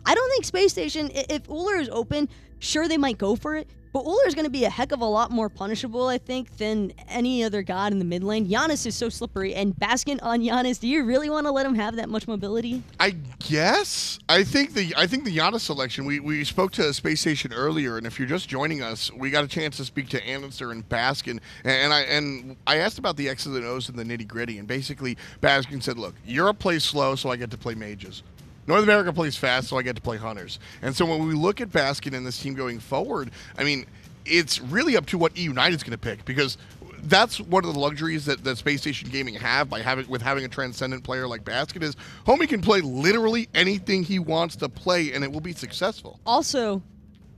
I don't think Space Station, if Ullr is open, sure, they might go for it. But Ullr is going to be a heck of a lot more punishable, I think, than any other god in the mid lane. Janus is so slippery, and Baskin on Janus, do you really want to let him have that much mobility? I guess. I think the Janus selection, we spoke to Space Station earlier, and if you're just joining us, we got a chance to speak to andinster and Baskin, and I asked about the X's and O's and the nitty-gritty, and basically Baskin said, look, Europe plays slow, so I get to play mages. North America plays fast, so I get to play hunters. And so when we look at Baskin and this team going forward, I mean, it's really up to what eUnited's going to pick, because that's one of the luxuries that Space Station Gaming have by having a transcendent player like Baskin is homie can play literally anything he wants to play, and it will be successful. Also,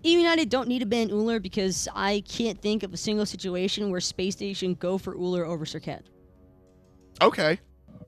eUnited don't need to ban Ullr, because I can't think of a single situation where Space Station go for Ullr over Serqet. Okay.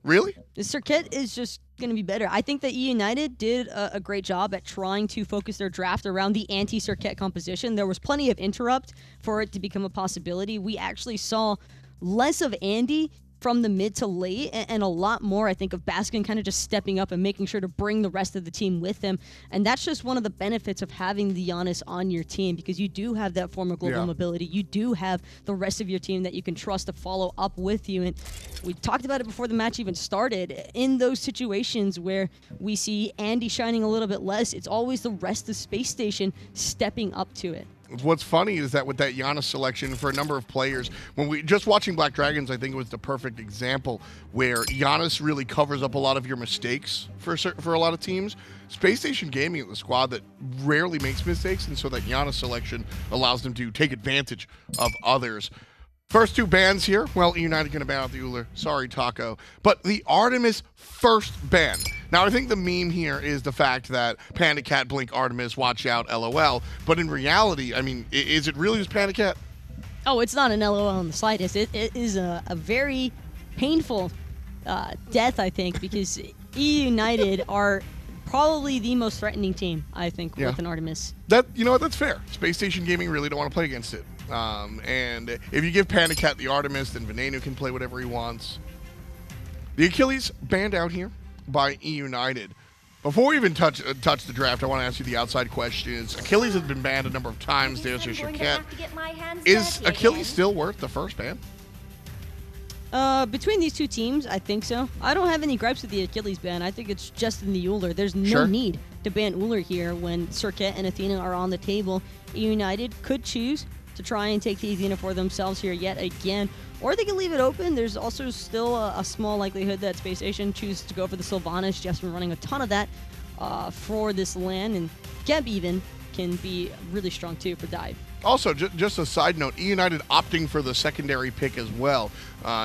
Really? The Serqet is just going to be better. I think that eUnited did a great job at trying to focus their draft around the anti-Serqet composition. There was plenty of interrupt for it to become a possibility. We actually saw less of Andy from the mid to late, and a lot more, I think, of Baskin kind of just stepping up and making sure to bring the rest of the team with him. And that's just one of the benefits of having the Janus on your team, because you do have that form of global mobility. You do have the rest of your team that you can trust to follow up with you. And we talked about it before the match even started. In those situations where we see Andy shining a little bit less, it's always the rest of Space Station stepping up to it. What's funny is that with that Janus selection for a number of players, when we just watching Black Dragons, I think it was the perfect example where Janus really covers up a lot of your mistakes for a lot of teams. Space Station Gaming is the squad that rarely makes mistakes, and so that Janus selection allows them to take advantage of others. First two bans here. Well, eUnited going to ban out the Ullr. Sorry, Taco. But the Artemis first ban. Now, I think the meme here is the fact that PandaCat, blink Artemis, watch out, LOL. But in reality, I mean, is it really just PandaCat? Oh, it's not an LOL in the slightest. It is a very painful death, I think, because eUnited are probably the most threatening team, I think, with an Artemis. You know what? That's fair. Space Station Gaming really don't want to play against it. And if you give PandaCat the Artemis, then Venenu can play whatever he wants. The Achilles banned out here by eUnited. Before we even touch the draft, I want to ask you the outside questions. Achilles has been banned a number of times. There's your Serqet. Is Achilles still worth the first ban? Between these two teams, I think so. I don't have any gripes with the Achilles ban. I think it's just in the Ullr. There's no need to ban Ullr here when Serqet and Athena are on the table. eUnited could choose to try and take the Athena for themselves here yet again, or they can leave it open. There's also still a small likelihood that Space Station chooses to go for the Sylvanus. Jeff's been running a ton of that for this land, and Geb even can be really strong too for dive. Also, just a side note, eUnited opting for the secondary pick as well.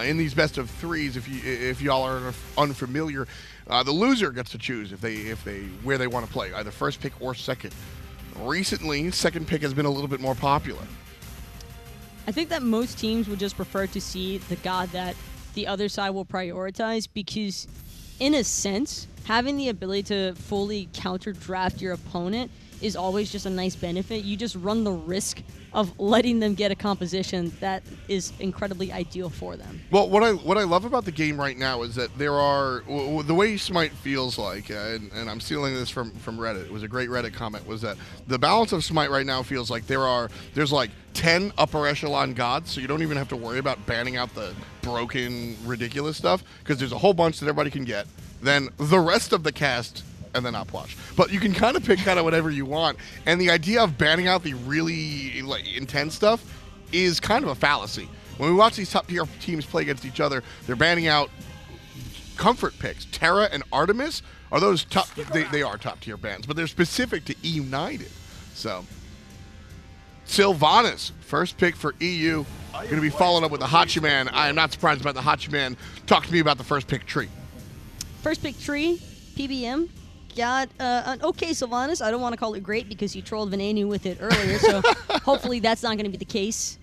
In these best of threes, if y'all are unfamiliar, the loser gets to choose where they want to play, either first pick or second. Recently, second pick has been a little bit more popular. I think that most teams would just prefer to see the god that the other side will prioritize, because in a sense, having the ability to fully counter draft your opponent is always just a nice benefit. You just run the risk of letting them get a composition that is incredibly ideal for them. Well, what I love about the game right now is that there are, the way Smite feels like, and I'm stealing this from Reddit, it was a great Reddit comment, was that the balance of Smite right now feels like there's like 10 upper echelon gods, so you don't even have to worry about banning out the broken, ridiculous stuff, because there's a whole bunch that everybody can get. Then the rest of the cast, and then Upwatch. But you can kind of pick whatever you want. And the idea of banning out the really intense stuff is kind of a fallacy. When we watch these top tier teams play against each other, they're banning out comfort picks. Terra and Artemis are those top, they are top tier bans, but they're specific to eUnited. So, Sylvanus, first pick for EU. Going to be followed up with the Hachiman. I am not surprised about the Hachiman. Talk to me about the first pick tree. First pick tree, PBM. Got an okay Sylvanus. I don't want to call it great because you trolled Venenu with it earlier, so hopefully that's not going to be the case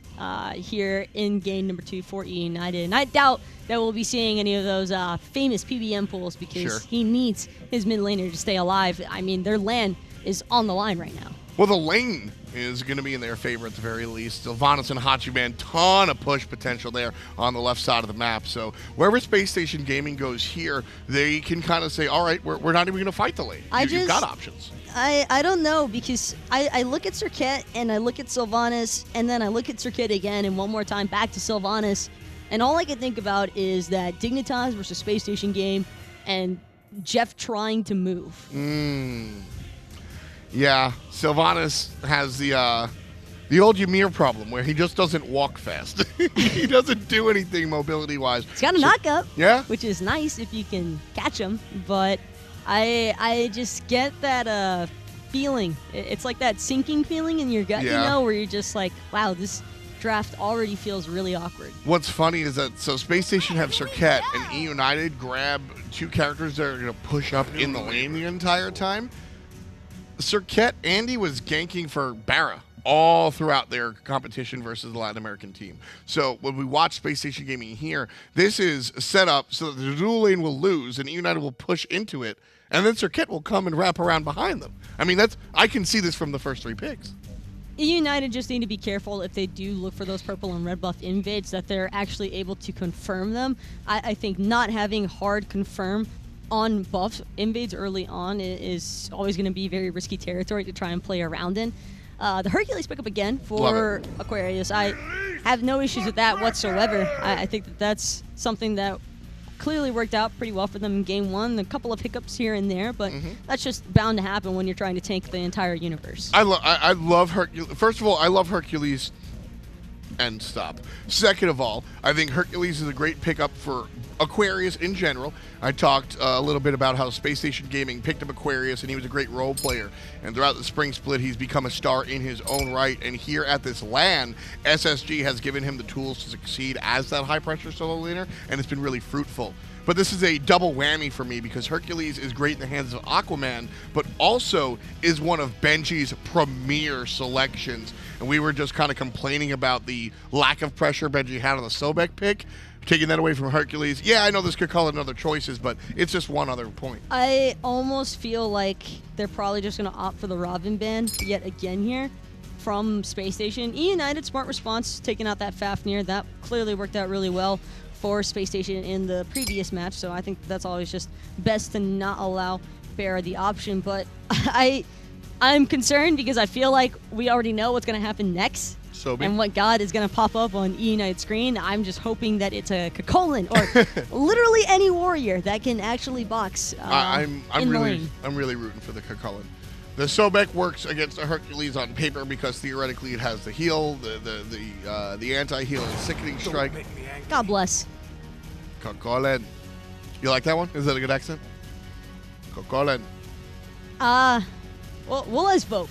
here in game number 2 for eUnited. And I doubt that we'll be seeing any of those famous PBM pulls, because he needs his mid laner to stay alive. I mean, their land is on the line right now. Well, the lane is going to be in their favor at the very least. Sylvanus and Hachiman, ton of push potential there on the left side of the map. So wherever Space Station Gaming goes here, they can kind of say, all right, we're not even going to fight the lane. You've got options. I don't know, because I look at Serqet and I look at Sylvanus and then I look at Serqet again and one more time back to Sylvanus, and all I can think about is that Dignitas versus Space Station game and Jeff trying to move. Yeah, Sylvanus has the old Ymir problem where he just doesn't walk fast. He doesn't do anything mobility-wise. He's got a knockup, yeah, which is nice if you can catch him, but I just get that feeling. It's like that sinking feeling in your gut, you know, where you're just like, wow, this draft already feels really awkward. What's funny is that Space Station have Serqet and eUnited grab two characters that are going to push up in the lane the entire time. Serqet, Andy was ganking for BaRRaCCuDDa all throughout their competition versus the Latin American team. So when we watch Space Station Gaming here, this is set up so that the dual lane will lose and eUnited will push into it, and then Serqet will come and wrap around behind them. I mean, I can see this from the first three picks. eUnited just need to be careful if they do look for those purple and red buff invades that they're actually able to confirm them. I think not having hard confirm on buff invades early on is always going to be very risky territory to try and play around in. The Hercules pick up again for Aquarius. I have no issues with that whatsoever. I think that's something that clearly worked out pretty well for them in game one. A couple of hiccups here and there, but that's just bound to happen when you're trying to tank the entire universe. I love Hercules. First of all, I love Hercules. And stop. Second of all, I think Hercules is a great pickup for Aquarius in general. I talked a little bit about how Space Station Gaming picked up Aquarius, and he was a great role player. And throughout the spring split, he's become a star in his own right. And here at this LAN, SSG has given him the tools to succeed as that high-pressure solo laner, and it's been really fruitful. But this is a double whammy for me because Hercules is great in the hands of Aquaman, but also is one of Benji's premier selections. And we were just kind of complaining about the lack of pressure Benji had on the Sobek pick, taking that away from Hercules. Yeah, I know this could call it other choices, but it's just one other point. I almost feel like they're probably just going to opt for the Robin ban yet again here from Space Station. eUnited, smart response, taking out that Fafnir. That clearly worked out really well for Space Station in the previous match, so I think that's always just best to not allow BaRRaCCuDDa the option. But I'm concerned because I feel like we already know what's going to happen next. And what god is going to pop up on eUnited screen. I'm just hoping that it's a Chulainn or literally any warrior that can actually box I'm really rooting for the Chulainn. The Sobek works against a Hercules on paper because theoretically it has the heal, the anti-heal and sickening strike. God bless. Chulainn. You like that one? Is that a good accent? Chulainn. Well, let's vote.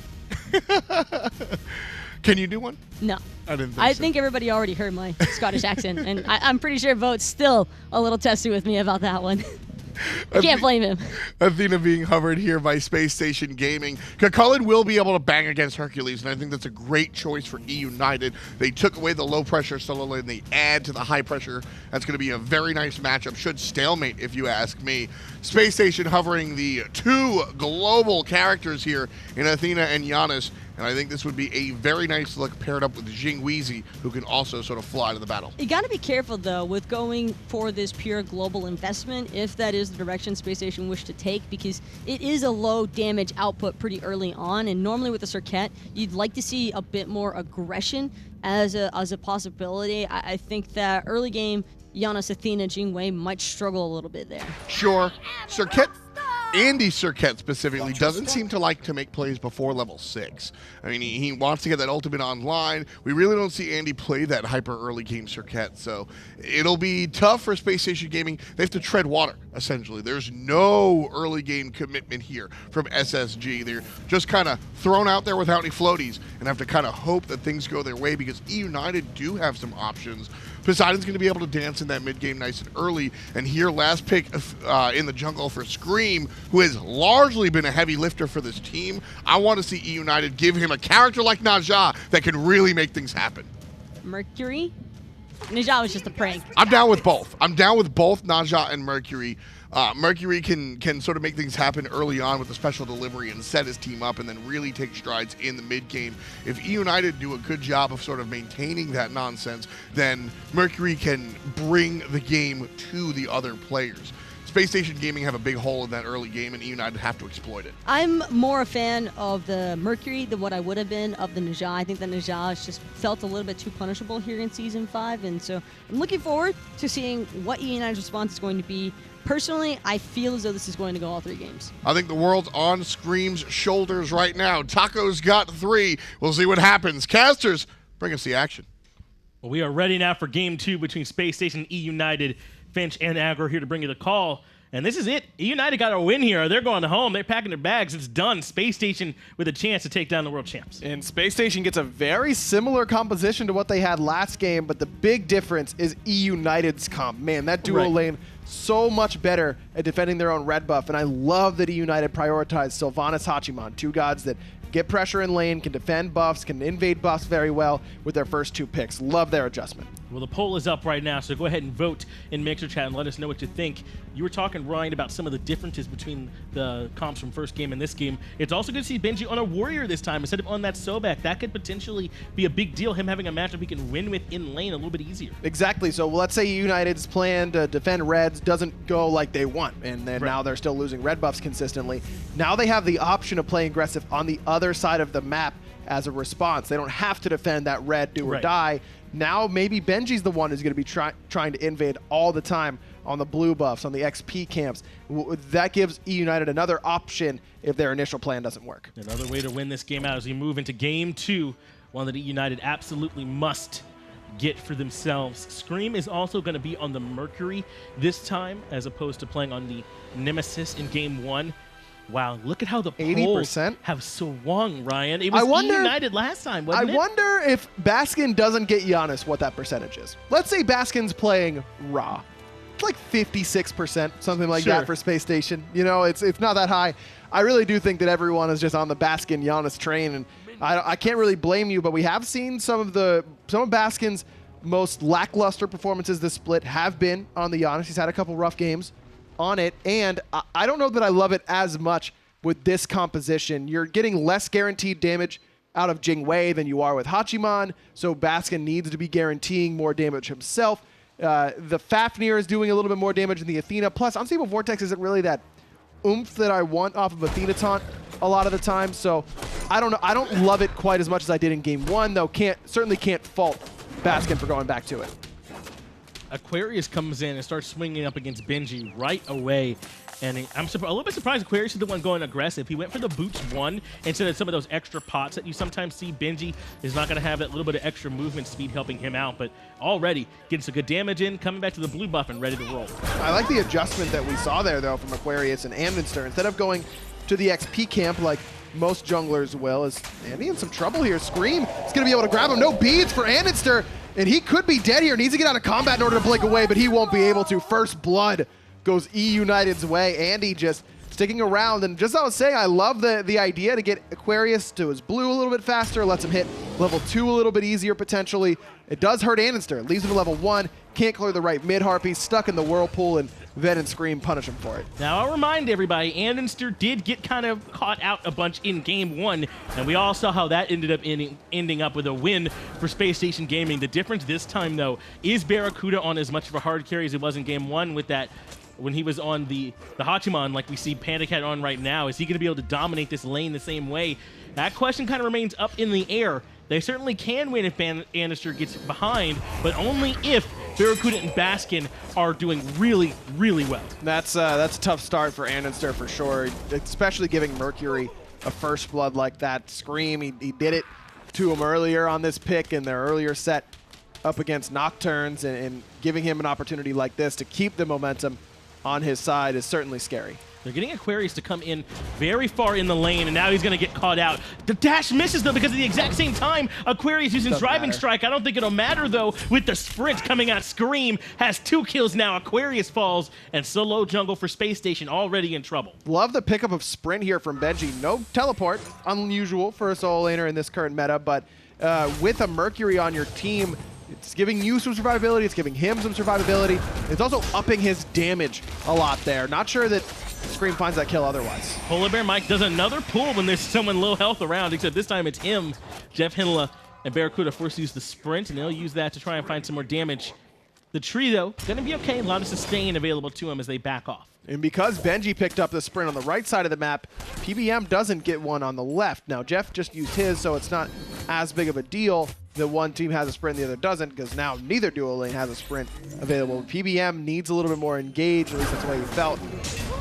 Can you do one? No. I think everybody already heard my Scottish accent, and I'm pretty sure Vote's still a little testy with me about that one. I can't blame him. Athena being hovered here by Space Station Gaming. Chulainn will be able to bang against Hercules, and I think that's a great choice for eUnited. They took away the low-pressure solo lane. They add to the high-pressure. That's going to be a very nice matchup. Should stalemate, if you ask me. Space Station hovering the two global characters here in Athena and Janus, and I think this would be a very nice look paired up with Jing, who can also sort of fly to the battle. You got to be careful, though, with going for this pure global investment, if that is the direction Space Station wish to take, because it is a low damage output pretty early on, and normally with the Serqet, you'd like to see a bit more aggression as a possibility. I think that early game, Janus, Athena, Jing might struggle a little bit there. Sure. Serqet, Andy Serqet specifically, doesn't seem to like to make plays before level 6. I mean, he wants to get that ultimate online. We really don't see Andy play that hyper early game Serqet, so it'll be tough for Space Station Gaming. They have to tread water, essentially. There's no early game commitment here from SSG. They're just kind of thrown out there without any floaties and have to kind of hope that things go their way because eUnited do have some options. Poseidon's going to be able to dance in that mid-game nice and early. And here, last pick in the jungle for Screammmmm, who has largely been a heavy lifter for this team. I want to see eUnited give him a character like Najah that can really make things happen. Mercury? Najah was just a prank. I'm down with both. I'm down with both Najah and Mercury. Mercury can sort of make things happen early on with the special delivery and set his team up and then really take strides in the mid-game. If eUnited do a good job of sort of maintaining that nonsense, then Mercury can bring the game to the other players. Space Station Gaming have a big hole in that early game, and eUnited have to exploit it. I'm more a fan of the Mercury than what I would have been of the Najah. I think the Najah has just felt a little bit too punishable here in Season 5, and so I'm looking forward to seeing what eUnited's response is going to be. Personally, I feel as though this is going to go all 3 games. I think the world's on Scream's shoulders right now. Taco's got 3. We'll see what happens. Casters, bring us the action. Well, we are ready now for Game 2 between Space Station and eUnited. Finch and Aggro here to bring you the call. And this is it. eUnited got a win here. They're going home. They're packing their bags. It's done. Space Station with a chance to take down the world champs. And Space Station gets a very similar composition to what they had last game, but the big difference is eUnited's comp. Man, that duo lane so much better at defending their own red buff, and I love that eUnited prioritized Sylvanus, Hachiman, 2 gods that get pressure in lane, can defend buffs, can invade buffs very well with their first 2 picks. Love their adjustment. Well, the poll is up right now, so go ahead and vote in Mixer Chat and let us know what you think. You were talking, Ryan, about some of the differences between the comps from first game and this game. It's also good to see Benji on a warrior this time instead of on that Sobek. That could potentially be a big deal, him having a matchup he can win with in lane a little bit easier. Exactly. So let's say eUnited's plan to defend reds doesn't go like they want, and then now they're still losing red buffs consistently. Now they have the option of playing aggressive on the other side of the map as a response. They don't have to defend that red do or die. Now maybe Benji's the one who's going to be trying to invade all the time on the blue buffs, on the XP camps. That gives eUnited another option if their initial plan doesn't work. Another way to win this game out as we move into Game 2, one that eUnited absolutely must get for themselves. Scream is also going to be on the Mercury this time as opposed to playing on the Nemesis in Game 1. Wow, look at how the polls have swung, Ryan. It was eUnited last time, wasn't it? I wonder if Baskin doesn't get Janus what that percentage is. Let's say Baskin's playing raw. It's like 56%, something like that for Space Station. You know, it's not that high. I really do think that everyone is just on the Baskin Janus train, and I can't really blame you, but we have seen some of Baskin's most lackluster performances this split have been on the Janus. He's had a couple rough games on it, and I don't know that I love it as much with this composition. You're getting less guaranteed damage out of Jing than you are with Hachiman, so Baskin needs to be guaranteeing more damage himself. The Fafnir is doing a little bit more damage than the Athena, plus Unstable Vortex isn't really that oomph that I want off of Athena taunt a lot of the time, so I don't know. I don't love it quite as much as I did in Game 1, though certainly can't fault Baskin for going back to it. Aquarius comes in and starts swinging up against Benji right away. And I'm a little bit surprised Aquarius is the one going aggressive. He went for the boots 1 instead of some of those extra pots that you sometimes see. Benji is not going to have that little bit of extra movement speed helping him out, but already getting some good damage in, coming back to the blue buff and ready to roll. I like the adjustment that we saw there, though, from Aquarius and andinster. Instead of going to the XP camp like most junglers will, is Andy in some trouble here. Scream is going to be able to grab him. No beads for andinster. And he could be dead here. Needs to get out of combat in order to blink away, but he won't be able to. First blood goes eUnited's way. Andy just sticking around. And just as I was saying, I love the idea to get Aquarius to his blue a little bit faster, lets him hit level 2 a little bit easier potentially. It does hurt andinster. It leaves him to level 1. Can't clear the right mid harpy. Stuck in the whirlpool, and Ven and Scream punish him for it. Now, I'll remind everybody, andinster did get kind of caught out a bunch in Game 1, and we all saw how that ended up ending up with a win for Space Station Gaming. The difference this time, though, is BaRRaCCuDDa on as much of a hard carry as it was in Game 1 with that when he was on the Hachiman, like we see PandaCat on right now. Is he going to be able to dominate this lane the same way? That question kind of remains up in the air. They certainly can win if andinster gets behind, but only if BaRRaCCuDDa and Baskin are doing really, really well. That's a tough start for andinster for sure, especially giving Mercury a first blood like that. Scream, he did it to him earlier on this pick in their earlier set up against Nocturnes, and giving him an opportunity like this to keep the momentum on his side is certainly scary. They're getting Aquarius to come in very far in the lane, and now he's going to get caught out. The dash misses, though, because at the exact same time, Aquarius using Driving Strike. I don't think it'll matter, though, with the sprint coming out. Scream has 2 kills now. Aquarius falls, and solo jungle for Space Station already in trouble. Love the pickup of sprint here from Benji. No teleport, unusual for a solo laner in this current meta, but with a Mercury on your team, it's giving you some survivability, it's giving him some survivability. It's also upping his damage a lot there. Not sure that Scream finds that kill otherwise. PolarBearMike does another pull when there's someone low health around, except this time it's him. JeffHindla and BaRRaCCuDDa forced to use the sprint, and they'll use that to try and find some more damage. The tree, though, going to be okay. A lot of sustain available to him as they back off. And because Benji picked up the sprint on the right side of the map, PBM doesn't get one on the left. Now, Jeff just used his, so it's not as big of a deal that one team has a sprint and the other doesn't, because now neither duo lane has a sprint available. PBM needs a little bit more engaged, at least that's the way he felt.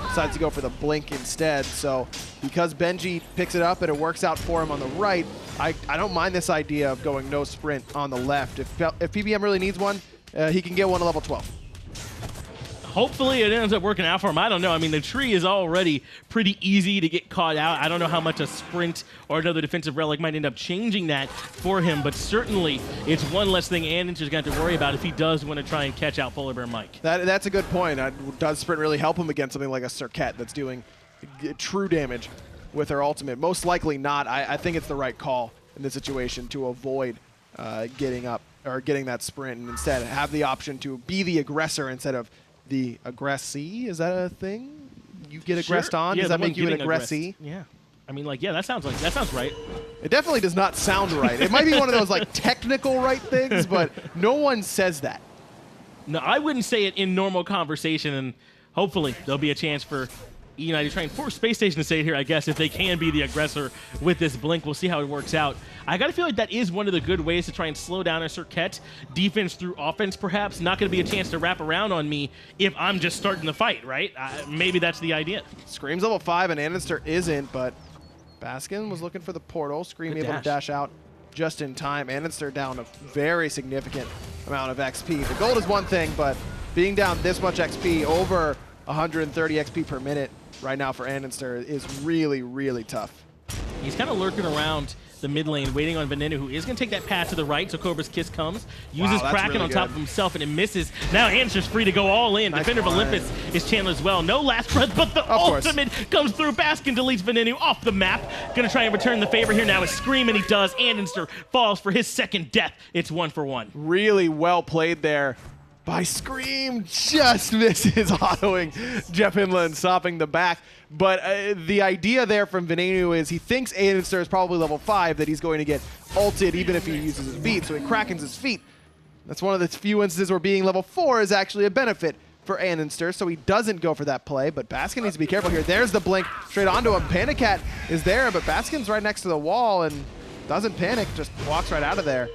Decides to go for the blink instead. So because Benji picks it up and it works out for him on the right, I don't mind this idea of going no sprint on the left. If PBM really needs one, he can get one at level 12. Hopefully it ends up working out for him. I don't know. I mean, the tree is already pretty easy to get caught out. I don't know how much a sprint or another defensive relic might end up changing that for him, but certainly it's one less thing andinster's going to have to worry about if he does want to try and catch out PolarBearMike. That's a good point. Does sprint really help him against something like a Serqet that's doing true damage with her ultimate? Most likely not. I think it's the right call in this situation to avoid getting up or getting that sprint and instead have the option to be the aggressor instead of the aggressee. Is that a thing? You get aggressed on? Yeah, does that make you an aggressee? Yeah. I mean, like, yeah, that sounds right. It definitely does not sound right. It might be one of those like technical right things, but no one says that. No, I wouldn't say it in normal conversation, and hopefully there'll be a chance for eUnited trying for Spacestation to say it here, I guess, if they can be the aggressor with this blink. We'll see how it works out. I gotta feel like that is one of the good ways to try and slow down a Serqet. Defense through offense, perhaps. Not gonna be a chance to wrap around on me if I'm just starting the fight, right? Maybe that's the idea. Scream's level 5 and andinster isn't, but Baskin was looking for the portal. Scream Good able dash. to dash out just in time. andinster down a very significant amount of XP. The gold is one thing, but being down this much XP, over 130 XP per minute right now for andinster is really, really tough. He's kind of lurking around the mid lane, waiting on Venenu, who is going to take that path to the right, so Cobra's Kiss comes, uses Wow, Kraken really on top good. of himself, and it misses. Now andinster's free to go all in. Nice Defender of play. Olympus is channeled as well. No last breath, but the course. ultimate comes through. Baskin deletes Venenu off the map. Going to try and return the favor here now with Scream, and he does. andinster falls for his second death. It's 1-for-1. Really well played there by Scream. Just misses autoing JeffHindla and stopping the back. But the idea there from Venenu is he thinks andinster is probably level 5, that he's going to get ulted even if he uses his beat, so he krakens his feet. That's one of the few instances where being level 4 is actually a benefit for andinster, so he doesn't go for that play, but Baskin needs to be careful here. There's the blink straight onto him. PandaCat is there, but Baskin's right next to the wall and doesn't panic, just walks right out of there.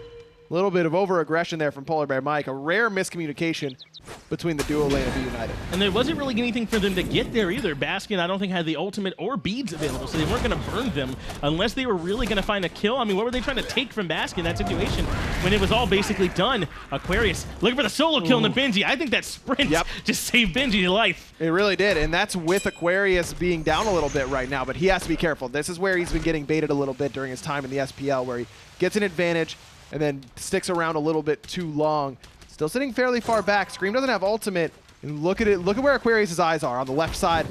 A little bit of over-aggression there from PolarBearMike, a rare miscommunication between the duo lane of eUnited. And there wasn't really anything for them to get there either. Baskin, I don't think, had the ultimate or beads available, so they weren't going to burn them unless they were really going to find a kill. I mean, what were they trying to take from Baskin in that situation when it was all basically done? Aquarius looking for the solo kill in the Benji. I think that sprint just saved Benji's life. It really did, and that's with Aquarius being down a little bit right now, but he has to be careful. This is where he's been getting baited a little bit during his time in the SPL, where he gets an advantage and then sticks around a little bit too long. Still sitting fairly far back. Scream doesn't have ultimate. And look at it. Look at where Aquarius' eyes are on the left side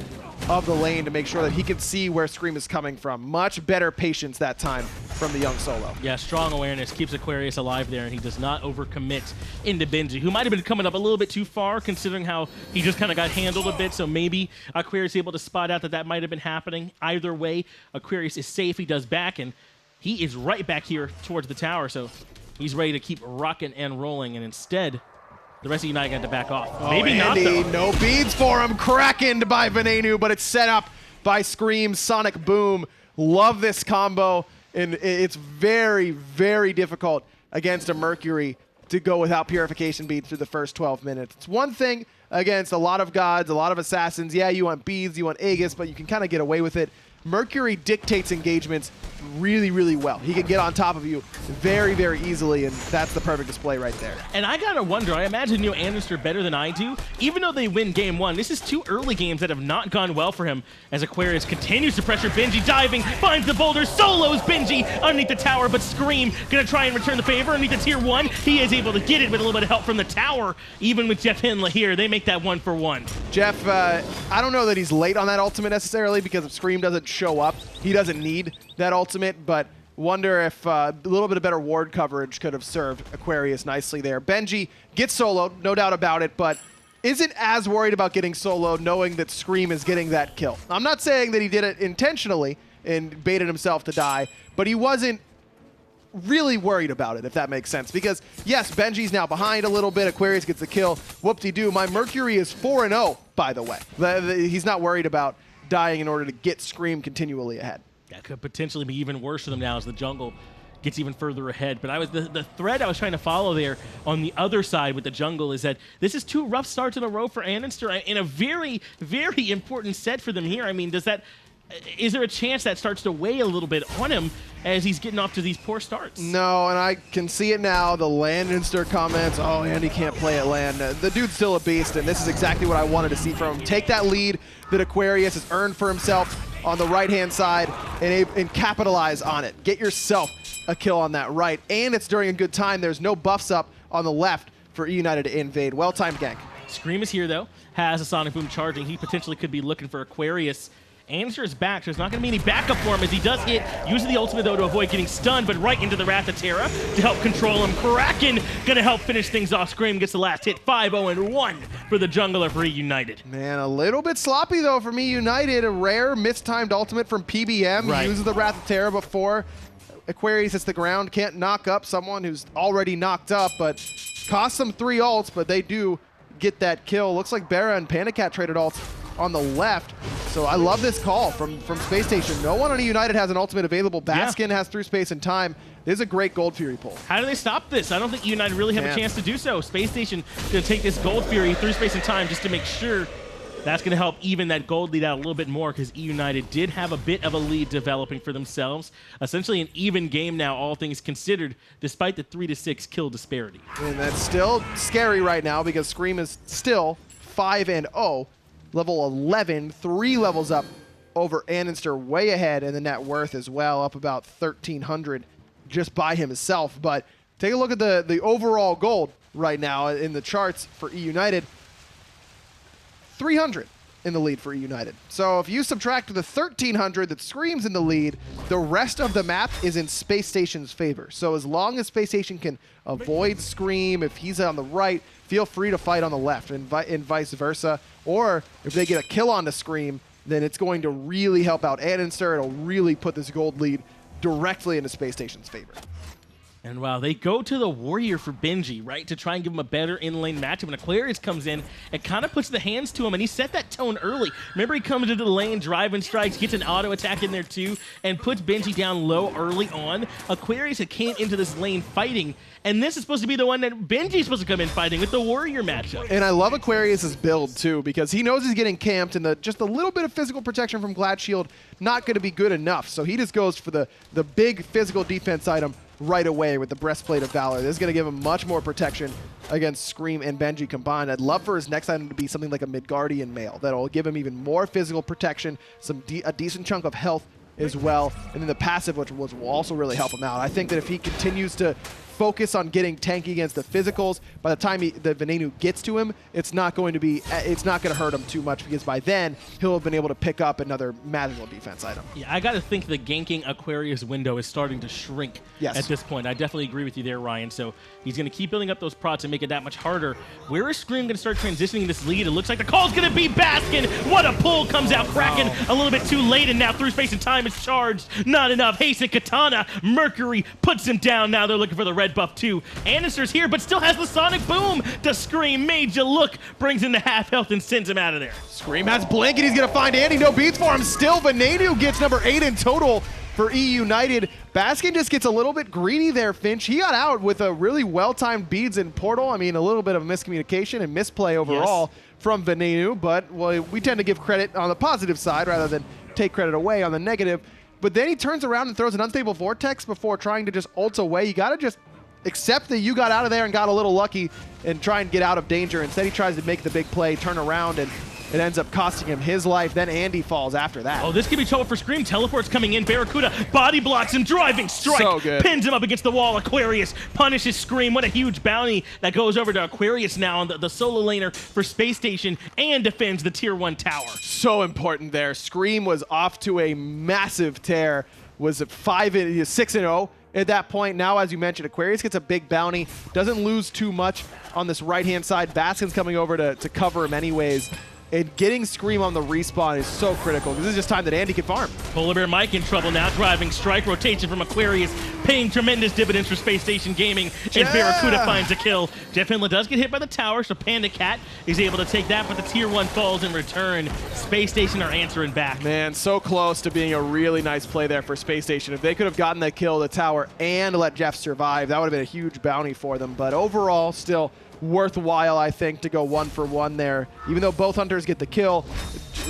of the lane to make sure that he can see where Scream is coming from. Much better patience that time from the young solo. Yeah, strong awareness keeps Aquarius alive there, and he does not overcommit into Benji, who might have been coming up a little bit too far considering how he just kind of got handled a bit, so maybe Aquarius able to spot out that that might have been happening. Either way, Aquarius is safe. He does back, and he is right back here towards the tower, so he's ready to keep rocking and rolling, and instead, the rest of eUnited got to back off. Maybe not, though. No beads for him. Krakened by Venenu, but it's set up by Scream. Sonic Boom. Love this combo, and it's very, very difficult against a Mercury to go without purification beads through the first 12 minutes. It's one thing against a lot of gods, a lot of assassins. Yeah, you want beads, you want Aegis, but you can kind of get away with it. Mercury dictates engagements really, really well. He can get on top of you very, very easily, and that's the perfect display right there. And I gotta wonder, I imagine you know andinster better than I do. Even though they win game one, this is two early games that have not gone well for him as Aquarius continues to pressure Benji, diving, finds the boulder, solos Benji underneath the tower, but Scream gonna try and return the favor underneath the tier 1. He is able to get it with a little bit of help from the tower. Even with JeffHindla here, they make that 1-for-1. Jeff, I don't know that he's late on that ultimate necessarily because if Scream doesn't show up, he doesn't need that ultimate, but wonder if a little bit of better ward coverage could have served Aquarius nicely there. Benji gets soloed, no doubt about it, but isn't as worried about getting soloed knowing that Scream is getting that kill. I'm not saying that he did it intentionally and baited himself to die, but he wasn't really worried about it, if that makes sense. Because, yes, Benji's now behind a little bit. Aquarius gets the kill. Whoop-de-doo. My Mercury is 4-0, by the way. He's not worried about dying in order to get Scream continually ahead. That could potentially be even worse for them now as the jungle gets even further ahead. But the thread I was trying to follow there on the other side with the jungle is that this is 2 rough starts in a row for andinster in a very, very important set for them here. I mean, is there a chance that starts to weigh a little bit on him as he's getting off to these poor starts? No, and I can see it now. The andinster comments, oh, Andy can't play at land. The dude's still a beast, and this is exactly what I wanted to see from him. Take that lead that Aquarius has earned for himself on the right-hand side and capitalize on it. Get yourself a kill on that right, and it's during a good time. There's no buffs up on the left for eUnited to invade. Well-timed gank. Scream is here, though. Has a Sonic Boom charging. He potentially could be looking for Aquarius. andinster is back, so there's not going to be any backup for him as he does hit. Uses the ultimate, though, to avoid getting stunned, but right into the Wrath of Terra to help control him. Kraken going to help finish things off. Scream gets the last hit. 5-0-1 for the jungler for eUnited. Man, a little bit sloppy, though, from eUnited. A rare mistimed ultimate from PBM. Right. He uses the Wrath of Terra before Aquarius hits the ground. Can't knock up someone who's already knocked up, but costs them 3 ults, but they do get that kill. Looks like BaRRaCCuDDa and PandaCat traded ults on the left. So I love this call from Spacestation. No one on eUnited has an ultimate available. Baskin has through space and time. This is a great Gold Fury pull. How do they stop this? I don't think eUnited really have a chance to do so. Spacestation going to take this Gold Fury through space and time just to make sure that's going to help even that gold lead out a little bit more, because eUnited did have a bit of a lead developing for themselves. Essentially an even game now, all things considered, despite the 3-6 kill disparity. And that's still scary right now because Scream is still 5-0. Level 11, 3 levels up over andinster, way ahead in the net worth as well, up about 1,300 just by himself. But take a look at the overall gold right now in the charts for eUnited. 300 in the lead for eUnited. So if you subtract the 1,300 that Scream's in the lead, the rest of the map is in Space Station's favor. So as long as Space Station can avoid Scream, if he's on the right, feel free to fight on the left, and vice versa. Or if they get a kill on the Scream, then it's going to really help out andinster. It'll really put this gold lead directly into Space Station's favor. And wow, they go to the Warrior for Benji, right, to try and give him a better in-lane matchup. And Aquarius comes in and kind of puts the hands to him, and he set that tone early. Remember, he comes into the lane, driving strikes, gets an auto attack in there too, and puts Benji down low early on. Aquarius had came into this lane fighting, and this is supposed to be the one that Benji's supposed to come in fighting with the Warrior matchup. And I love Aquarius's build too, because he knows he's getting camped, and just a little bit of physical protection from Glad Shield not going to be good enough. So he just goes for the big physical defense item right away with the Breastplate of Valor. This is going to give him much more protection against Scream and Benji combined. I'd love for his next item to be something like a Midgardian Mail that'll give him even more physical protection, a decent chunk of health as well, and then the passive, which will also really help him out. I think that if he continues to focus on getting tanky against the physicals, by the time the Venenu gets to him, it's not going to hurt him too much, because by then he'll have been able to pick up another magical defense item. Yeah, I got to think the ganking Aquarius window is starting to shrink at this point. I definitely agree with you there, Ryan. So he's going to keep building up those procs and make it that much harder. Where is Scream going to start transitioning this lead? It looks like the call's going to be Baskin. What a pull comes out. Kraken a little bit too late, and now through space and time is charged. Not enough. Hasten Katana. Mercury puts him down. Now they're looking for the red buff too. andinster's here, but still has the Sonic Boom to Scream. Made you look. Brings him to half health and sends him out of there. Scream has Blink, and he's going to find Andy. No beats for him. Still, Venenu gets number 8 in total for eUnited. Baskin just gets a little bit greedy there, Finch. He got out with a really well-timed beads in Portal. I mean, a little bit of miscommunication and misplay overall from Venenu, but we tend to give credit on the positive side rather than take credit away on the negative. But then he turns around and throws an Unstable Vortex before trying to just ult away. You got to just accept that you got out of there and got a little lucky and try and get out of danger. Instead, he tries to make the big play, turn around, and it ends up costing him his life. Then Andy falls after that. Oh, this could be trouble for Scream. Teleport's coming in. BaRRaCCuDDa body blocks him. Driving strike. So good. Pins him up against the wall. Aquarius punishes Scream. What a huge bounty that goes over to Aquarius now on the solo laner for Space Station, and defends the tier 1 tower. So important there. Scream was off to a massive tear. Was at 6-0 at that point. Now, as you mentioned, Aquarius gets a big bounty. Doesn't lose too much on this right-hand side. Baskin's coming over to cover him anyways. and getting Scream on the respawn is so critical, because this is just time that Andy can farm. PolarBearMike in trouble now, driving strike, rotation from Aquarius, paying tremendous dividends for Space Station Gaming, and BaRRaCCuDDa finds a kill. JeffHindla does get hit by the tower, so PandaCat is able to take that, but the tier 1 falls in return. Space Station are answering back. Man, so close to being a really nice play there for Space Station. If they could have gotten that kill, the tower, and let Jeff survive, that would have been a huge bounty for them. But overall, still worthwhile, I think, to go 1-for-1 there. Even though both hunters get the kill,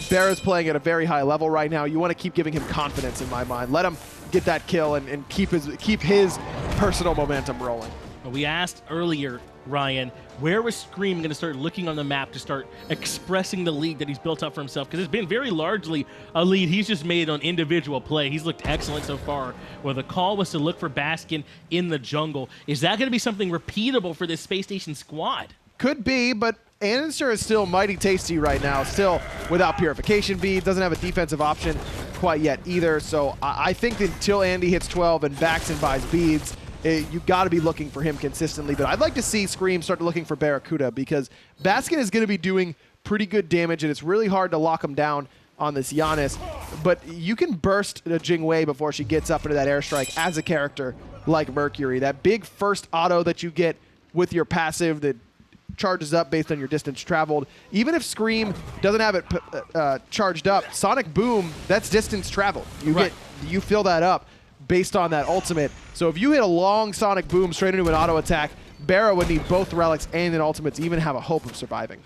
BaRRa's playing at a very high level right now. You want to keep giving him confidence, in my mind. Let him get that kill and keep his personal momentum rolling. We asked earlier, Ryan, where was Scream going to start looking on the map to start expressing the lead that he's built up for himself? Because it's been very largely a lead he's just made on individual play. He's looked excellent so far. Well, the call was to look for Baskin in the jungle. Is that going to be something repeatable for this Space Station squad? Could be, but andinster is still mighty tasty right now, still without purification beads, doesn't have a defensive option quite yet either. So I think that until Andy hits 12 and Baxton buys beads, you got to be looking for him consistently. But I'd like to see Scream start looking for BaRRaCCuDDa, because Baskin is going to be doing pretty good damage, and it's really hard to lock him down on this Janus. But you can burst Jing before she gets up into that airstrike as a character like Mercury. That big first auto that you get with your passive that charges up based on your distance traveled. Even if Scream doesn't have it charged up, Sonic Boom, that's distance traveled. You fill that up based on that ultimate. So if you hit a long Sonic Boom straight into an auto attack, BaRRa would need both relics and an ultimate to even have a hope of surviving.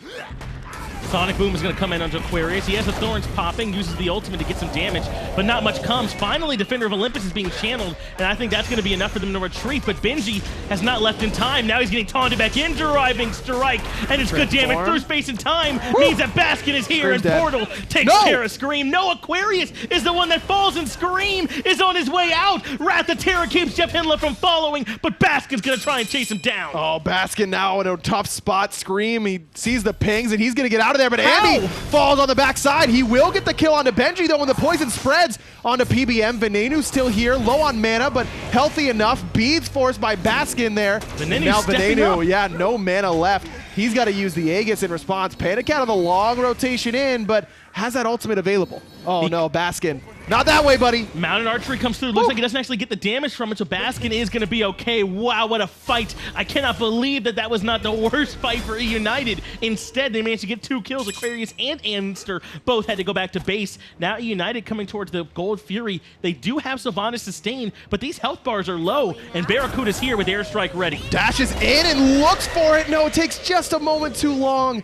Sonic Boom is going to come in onto Aquarius. He has the Thorns popping, uses the ultimate to get some damage, but not much comes. Finally, Defender of Olympus is being channeled, and I think that's going to be enough for them to retreat, but Benji has not left in time. Now he's getting taunted back in, driving strike, and it's good damage through space and time. Means that Baskin is here, and Portal takes care of Scream. No, Aquarius is the one that falls, and Scream is on his way out. Wrath of Terror keeps JeffHindla from following, but Baskin's going to try and chase him down. Oh, Baskin now in a tough spot. Scream, he sees the pings, and he's going to get out of there, but Andy falls on the backside. He will get the kill onto Benji, though, when the poison spreads onto PBM. Venenu still here, low on mana, but healthy enough. Beads forced by Baskin there. Now Venenu, yeah, no mana left. He's got to use the Aegis in response. PandaCat on the long rotation in, but has that ultimate available. Oh no, Baskin. Not that way, buddy. Mounted archery comes through. Looks like he doesn't actually get the damage from it, so Baskin is going to be okay. Wow, what a fight. I cannot believe that was not the worst fight for eUnited. Instead, they managed to get 2 kills. Aquarius and andinster both had to go back to base. Now eUnited coming towards the Gold Fury. They do have Sylvanus sustain, but these health bars are low, and BaRRaCCuDDa's here with airstrike ready. Dashes in and looks for it. No, it takes just a moment too long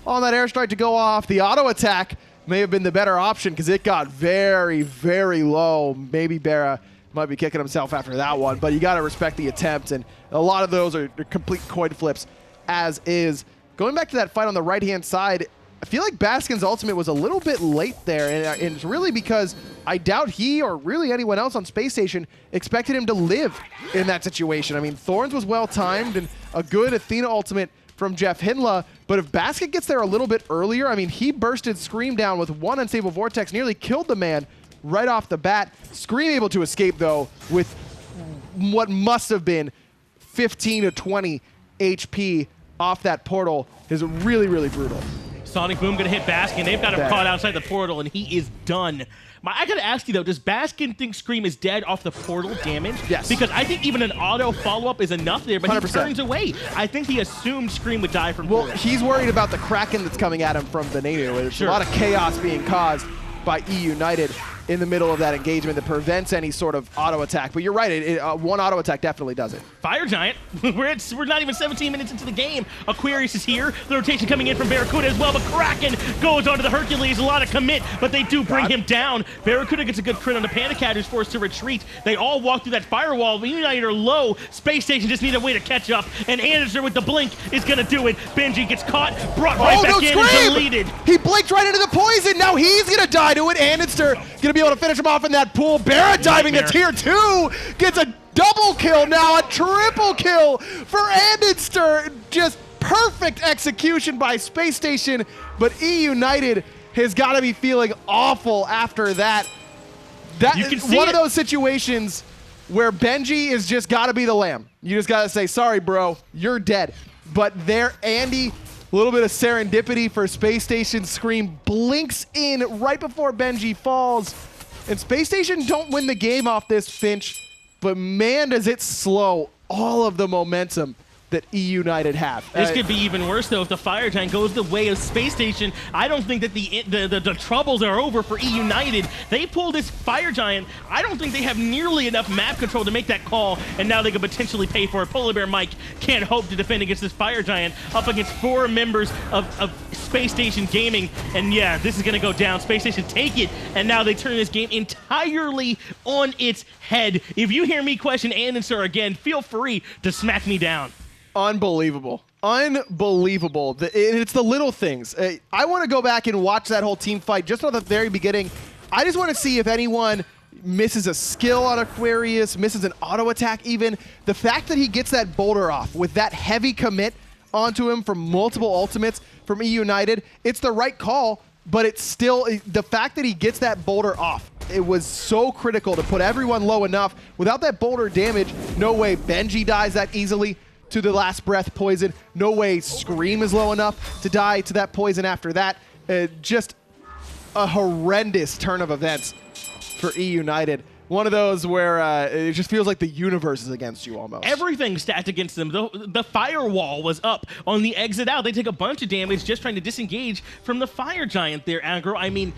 on that airstrike to go off. The auto attack may have been the better option, because it got very, very low. Maybe BaRRa might be kicking himself after that one, but you got to respect the attempt, and a lot of those are complete coin flips as is. Going back to that fight on the right-hand side, I feel like Baskin's ultimate was a little bit late there, and it's really because I doubt he or really anyone else on Space Station expected him to live in that situation. I mean, Thorns was well-timed, and a good Athena ultimate from JeffHindla, but if Baskin gets there a little bit earlier, I mean, he bursted Scream down with 1 unstable vortex, nearly killed the man right off the bat. Scream able to escape, though, with what must have been 15 to 20 HP off that portal is really, really brutal. Sonic Boom gonna hit Baskin. They've got him caught outside the portal, and he is done. I gotta ask you though, does Baskin think Scream is dead off the portal damage? Yes. Because I think even an auto follow-up is enough there, but 100%. He turns away. I think he assumed Scream would die from portal. He's worried about the Kraken that's coming at him from Venenu. There's a lot of chaos being caused by eUnited in the middle of that engagement that prevents any sort of auto attack. But you're right, one auto attack definitely does it. Fire Giant. We're not even 17 minutes into the game. Aquarius is here. The rotation coming in from BaRRaCCuDDa as well, but Kraken goes onto the Hercules. A lot of commit, but they do bring him down. BaRRaCCuDDa gets a good crit on the PandaCat, who's forced to retreat. They all walk through that firewall. eUnited are low. Space Station just need a way to catch up, and andinster with the blink is going to do it. Benji gets caught, brought right back in, and deleted. He blinked right into the poison. Now he's going to die to it. andinster going to be able to finish him off in that pool. BaRRa diving to tier 2. Gets a double kill now, a triple kill for andinster. Just perfect execution by Space Station, but eUnited has got to be feeling awful after that. That is one of those situations where Benji is just got to be the lamb. You just got to say, sorry, bro, you're dead. But there, Andy A little bit of serendipity for Space Station. Scream blinks in right before Benji falls. And Space Station don't win the game off this Finch, but man, does it slow all of the momentum that eUnited have. This could be even worse, though, if the Fire Giant goes the way of Space Station. I don't think that the troubles are over for eUnited. They pull this Fire Giant. I don't think they have nearly enough map control to make that call, and now they could potentially pay for it. PolarBearMike can't hope to defend against this Fire Giant up against 4 members of Space Station Gaming, and yeah, this is going to go down. Space Station take it, and now they turn this game entirely on its head. If you hear me question andinster again, feel free to smack me down. Unbelievable. Unbelievable. It's the little things. I want to go back and watch that whole team fight just at the very beginning. I just want to see if anyone misses a skill on Aquarius, misses an auto attack even. The fact that he gets that boulder off with that heavy commit onto him from multiple ultimates from eUnited, it's the right call, but it's still, the fact that he gets that boulder off, it was so critical to put everyone low enough. Without that boulder damage, no way Benji dies that easily to the last breath poison. No way Scream is low enough to die to that poison after that. Just a horrendous turn of events for eUnited. One of those where it just feels like the universe is against you almost. Everything stacked against them. The firewall was up on the exit out. They take a bunch of damage just trying to disengage from the Fire Giant there, aggro. I mean,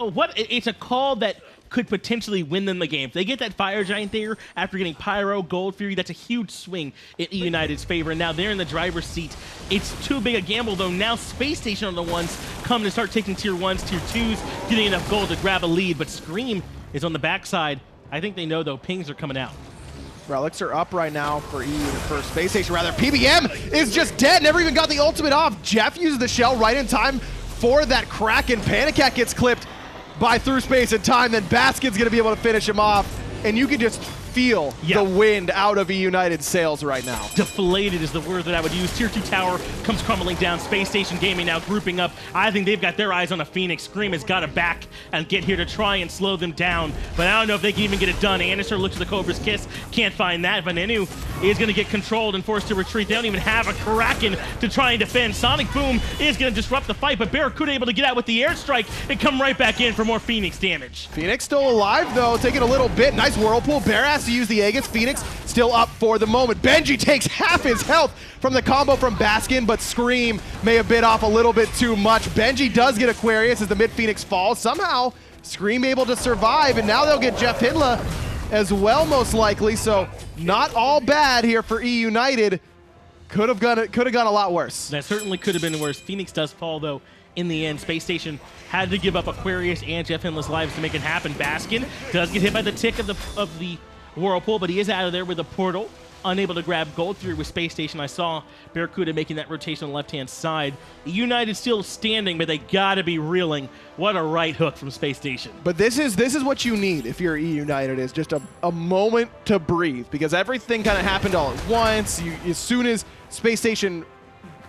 it's a call that could potentially win them the game. If they get that Fire Giant there after getting Pyro, Gold Fury, that's a huge swing in eUnited's favor. And now they're in the driver's seat. It's too big a gamble, though. Now Space Station are the ones come to start taking tier 1s, tier 2s, getting enough gold to grab a lead. But Scream is on the backside. I think they know, though, pings are coming out. Relics are up right now for Space Station, rather. PBM is just dead, never even got the ultimate off. Jeff uses the shell right in time for that crack, and PandaCat gets clipped by through space and time. Then Baskin's going to be able to finish him off, and you can just feel the wind out of eUnited's sails right now. Deflated is the word that I would use. Tier 2 tower comes crumbling down. Space Station Gaming now grouping up. I think they've got their eyes on a Phoenix. Scream has got to back and get here to try and slow them down, but I don't know if they can even get it done. andinster looks at the Cobra's Kiss, can't find that. Venenu is going to get controlled and forced to retreat. They don't even have a Kraken to try and defend. Sonic Boom is going to disrupt the fight, but BaRRaCCuDDa able to get out with the airstrike and come right back in for more Phoenix damage. Phoenix still alive, though, taking a little bit. Nice Whirlpool. Bear has to use the Aegis. Phoenix still up for the moment. Benji takes half his health from the combo from Baskin, but Scream may have bit off a little bit too much. Benji does get Aquarius as the mid-Phoenix falls. Somehow, Scream able to survive, and now they'll get JeffHindla as well, most likely. So not all bad here for eUnited. Could have gone a lot worse. That certainly could have been worse. Phoenix does fall, though. In the end, Space Station had to give up Aquarius and JeffHindla's lives to make it happen. Baskin does get hit by the tick of the Whirlpool, but he is out of there with a portal, unable to grab Gold Fury with Space Station. I saw BaRRaCCuDDa making that rotation on the left-hand side. eUnited still standing, but they gotta be reeling. What a right hook from Space Station. But this is what you need if you're eUnited, is just a moment to breathe, because everything kind of happened all at once. As soon as Space Station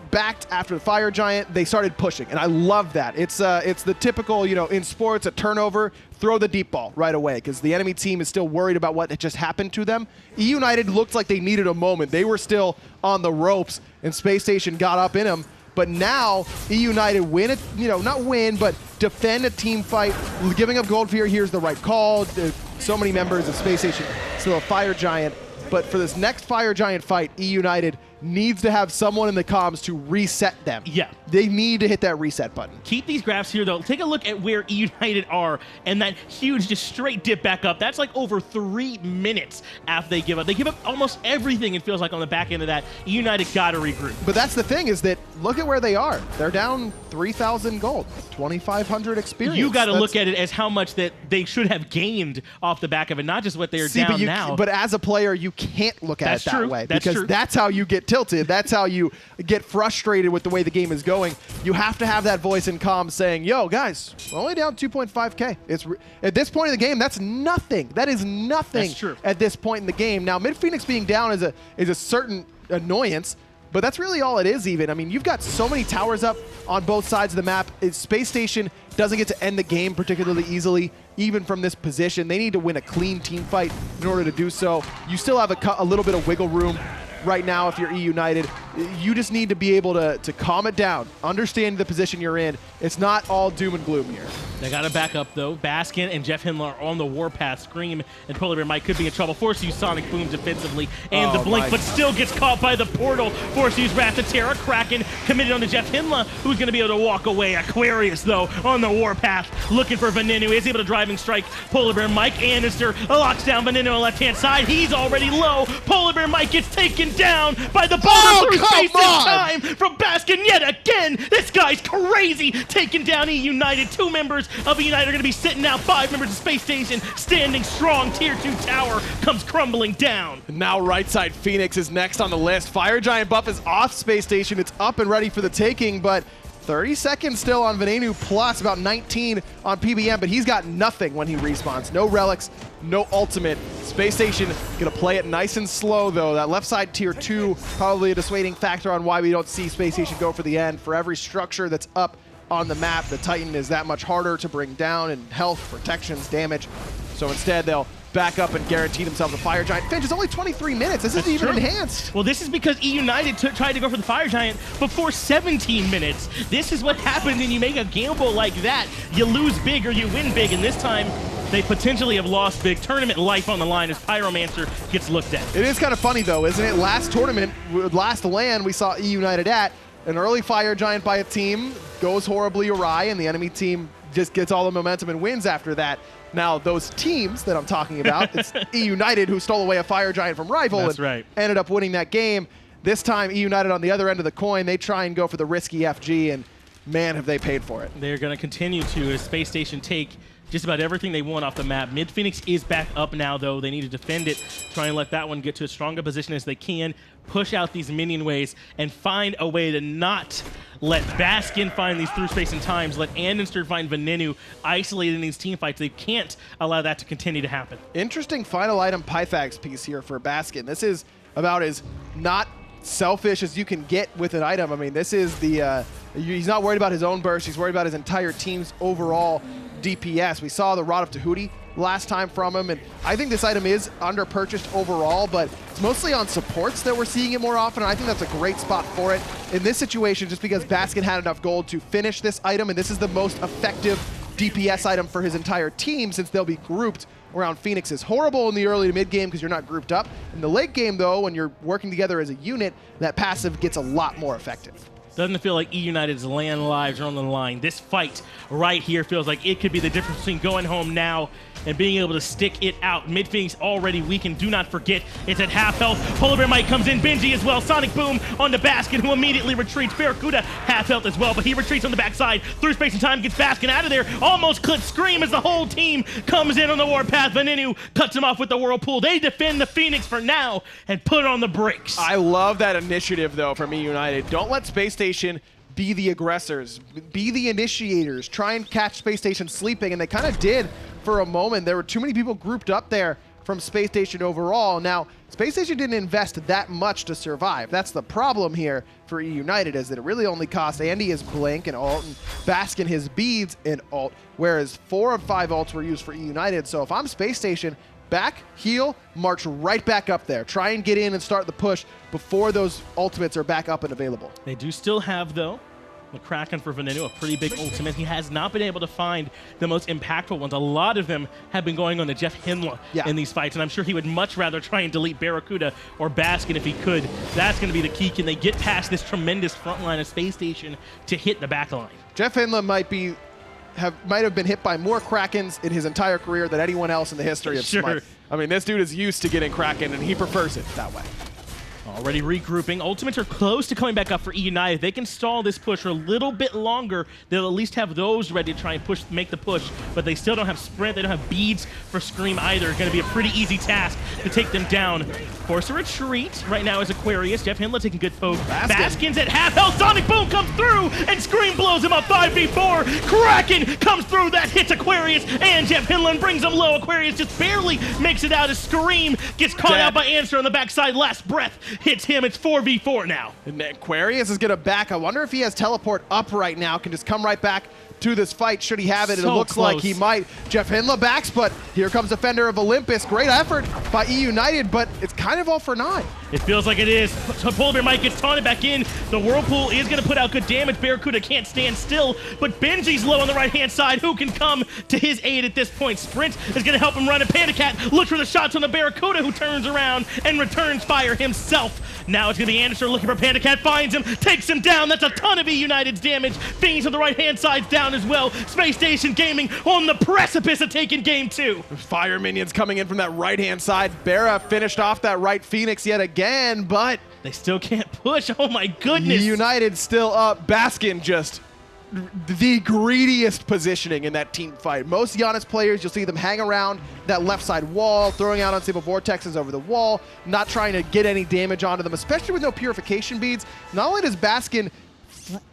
backed after the Fire Giant, they started pushing, and I love that. It's the typical, in sports, a turnover, throw the deep ball right away, because the enemy team is still worried about what had just happened to them. eUnited looked like they needed a moment. They were still on the ropes, and Space Station got up in them. But now eUnited win it, not win, but defend a team fight. Giving up Gold Fury here is the right call. There's so many members of Space Station, still a Fire Giant. But for this next Fire Giant fight, eUnited needs to have someone in the comms to reset them. Yeah. They need to hit that reset button. Keep these graphs here, though. Take a look at where eUnited are, and that huge, just straight dip back up. That's like over 3 minutes after they give up. They give up almost everything, it feels like, on the back end of that. eUnited got to regroup. But that's the thing, is that look at where they are. They're down 3,000 gold, 2,500 experience. You got to look at it as how much that they should have gained off the back of it, not just what they're down now. But as a player, you can't look at it that way. That's because true. That's how you get tilted. That's how you get frustrated with the way the game is going. You have to have that voice in comms saying, yo, guys, we're only down 2.5K. At this point in the game, that's nothing. That is nothing. That's true. At this point in the game. Now, mid-Phoenix being down is a certain annoyance, but that's really all it is even. I mean, you've got so many towers up on both sides of the map. Space Station doesn't get to end the game particularly easily, even from this position. They need to win a clean team fight in order to do so. You still have a little bit of wiggle room right now if you're eUnited. you just need to be able to calm it down, understand the position you're in. It's not all doom and gloom here. They got to back up, though. Baskin and JeffHindla are on the warpath. Screammmmm and PolarBearMike could be in trouble. Forced to use Sonic Boom defensively and the Blink, but still gets caught by the portal. Forced to use Wrath of Terra. Kraken committed on to JeffHindla, who's going to be able to walk away. Aquarius, though, on the warpath, looking for Venenu. Is able to driving strike PolarBearMike. andinster locks down Venenu on the left-hand side. He's already low. PolarBearMike gets taken down by the ball through space in time from Baskin yet again. This guy's crazy. Taking down eUnited. 2 members of eUnited are going to be sitting out. 5 members of Space Station standing strong. Tier 2 tower comes crumbling down. Now right side Phoenix is next on the list. Fire Giant buff is off Space Station. It's up and ready for the taking, but 30 seconds still on Venenu, plus about 19 on PBM, but he's got nothing when he respawns. No relics, no ultimate. Space Station gonna play it nice and slow, though. That left side tier 2, probably a dissuading factor on why we don't see Space Station go for the end. For every structure that's up on the map, the Titan is that much harder to bring down in health, protections, damage. So instead, they'll back up and guarantee themselves a Fire Giant. Finch, it's only 23 minutes. This isn't even enhanced. Well, this is because eUnited tried to go for the Fire Giant before 17 minutes. This is what happens when you make a gamble like that. You lose big or you win big, and this time they potentially have lost big. Tournament life on the line as Pyromancer gets looked at. It is kind of funny, though, isn't it? Last tournament, last LAN, we saw eUnited at an early Fire Giant by a team goes horribly awry, and the enemy team just gets all the momentum and wins after that. Now, those teams that I'm talking about, it's eUnited who stole away a Fire Giant from Rival and ended up winning that game. This time, eUnited on the other end of the coin, they try and go for the risky FG, and man, have they paid for it. They're going to continue to, as Space Station take just about everything they want off the map. Mid Phoenix is back up now, though. They need to defend it, try and let that one get to as strong a position as they can, push out these minion waves, and find a way to not let Baskin find these through space and times, let andinster find Venenu isolated in these team fights. They can't allow that to continue to happen. Interesting final item Pythax piece here for Baskin. This is about as not selfish as you can get with an item. I mean, this is the, he's not worried about his own burst, he's worried about his entire team's overall DPS. We saw the Rod of Tahuti last time from him, and I think this item is under-purchased overall, but it's mostly on supports that we're seeing it more often, and I think that's a great spot for it in this situation, just because Baskin had enough gold to finish this item, and this is the most effective DPS item for his entire team, since they'll be grouped around Phoenix. Is horrible in the early to mid game because you're not grouped up. In the late game, though, when you're working together as a unit, that passive gets a lot more effective. Doesn't feel like eUnited's LAN lives are on the line. This fight right here feels like it could be the difference between going home now and being able to stick it out. Mid Phoenix already weakened. Do not forget, it's at half health. PolarBearMike comes in. Benji as well. Sonic Boom on the Baskin, who immediately retreats. BaRRaCCuDDa half health as well, but he retreats on the backside. Through space and time, gets Baskin out of there. Almost clips Scream as the whole team comes in on the warpath. Venenu cuts him off with the Whirlpool. They defend the Phoenix for now and put on the brakes. I love that initiative, though, from eUnited. Don't let Space Station be the aggressors, be the initiators, try and catch Space Station sleeping, and they kind of did for a moment. There were too many people grouped up there from Space Station overall. Now, Space Station didn't invest that much to survive. That's the problem here for eUnited, is that it really only cost Andy his Blink and ult, and Baskin his Beads and ult, whereas 4 of 5 ults were used for eUnited. So if I'm Space Station, back, heal, march right back up there. Try and get in and start the push before those ultimates are back up and available. They do still have, though, the Kraken for Venenu, a pretty big ultimate. He has not been able to find the most impactful ones. A lot of them have been going on to JeffHindla in these fights, and I'm sure he would much rather try and delete BaRRaCCuDDa or Baskin if he could. That's going to be the key. Can they get past this tremendous front line of Space Station to hit the back line? JeffHindla might have been hit by more Krakens in his entire career than anyone else in the history of Smite. I mean, this dude is used to getting Kraken, and he prefers it that way. Already regrouping. Ultimates are close to coming back up for eUnited. They can stall this push for a little bit longer. They'll at least have those ready to try and make the push, but they still don't have sprint. They don't have beads for Scream either. It's going to be a pretty easy task to take them down. Force a retreat right now is Aquarius. JeffHindla taking good poke. Baskin's at half health. Sonic Boom comes through, and Scream blows him up 5v4. Kraken comes through. That hits Aquarius, and JeffHindla and brings him low. Aquarius just barely makes it out as Scream gets caught out by andinster on the backside. Last breath hits him. It's 4v4 now. And Aquarius is going to back. I wonder if he has teleport up right now. Can just come right back to this fight should he have it. And it looks like he might. JeffHindla backs, but here comes Defender of Olympus. Great effort by eUnited, but it's kind of all for 9. It feels like it is. So PolarBearMike gets taunted back in. The Whirlpool is going to put out good damage. BaRRaCCuDDa can't stand still, but Benji's low on the right-hand side. Who can come to his aid at this point? Sprint is going to help him run, and PandaCat looks for the shots on the BaRRaCCuDDa, who turns around and returns fire himself. Now it's going to be andinster looking for PandaCat, finds him, takes him down. That's a ton of eUnited's damage. Phoenix on the right-hand side's down as well. Spacestation Gaming on the precipice of taking game 2. Fire minions coming in from that right-hand side. BaRRa finished off that right Phoenix yet again, but they still can't push. Oh my goodness. eUnited still up. Baskin just the greediest positioning in that team fight. Most Janus players, you'll see them hang around that left side wall, throwing out unstable vortexes over the wall, not trying to get any damage onto them, especially with no purification beads. Not only does Baskin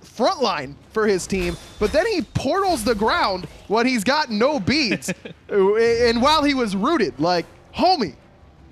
frontline for his team, but then he portals the ground when he's got no beads. And while he was rooted, like, homie,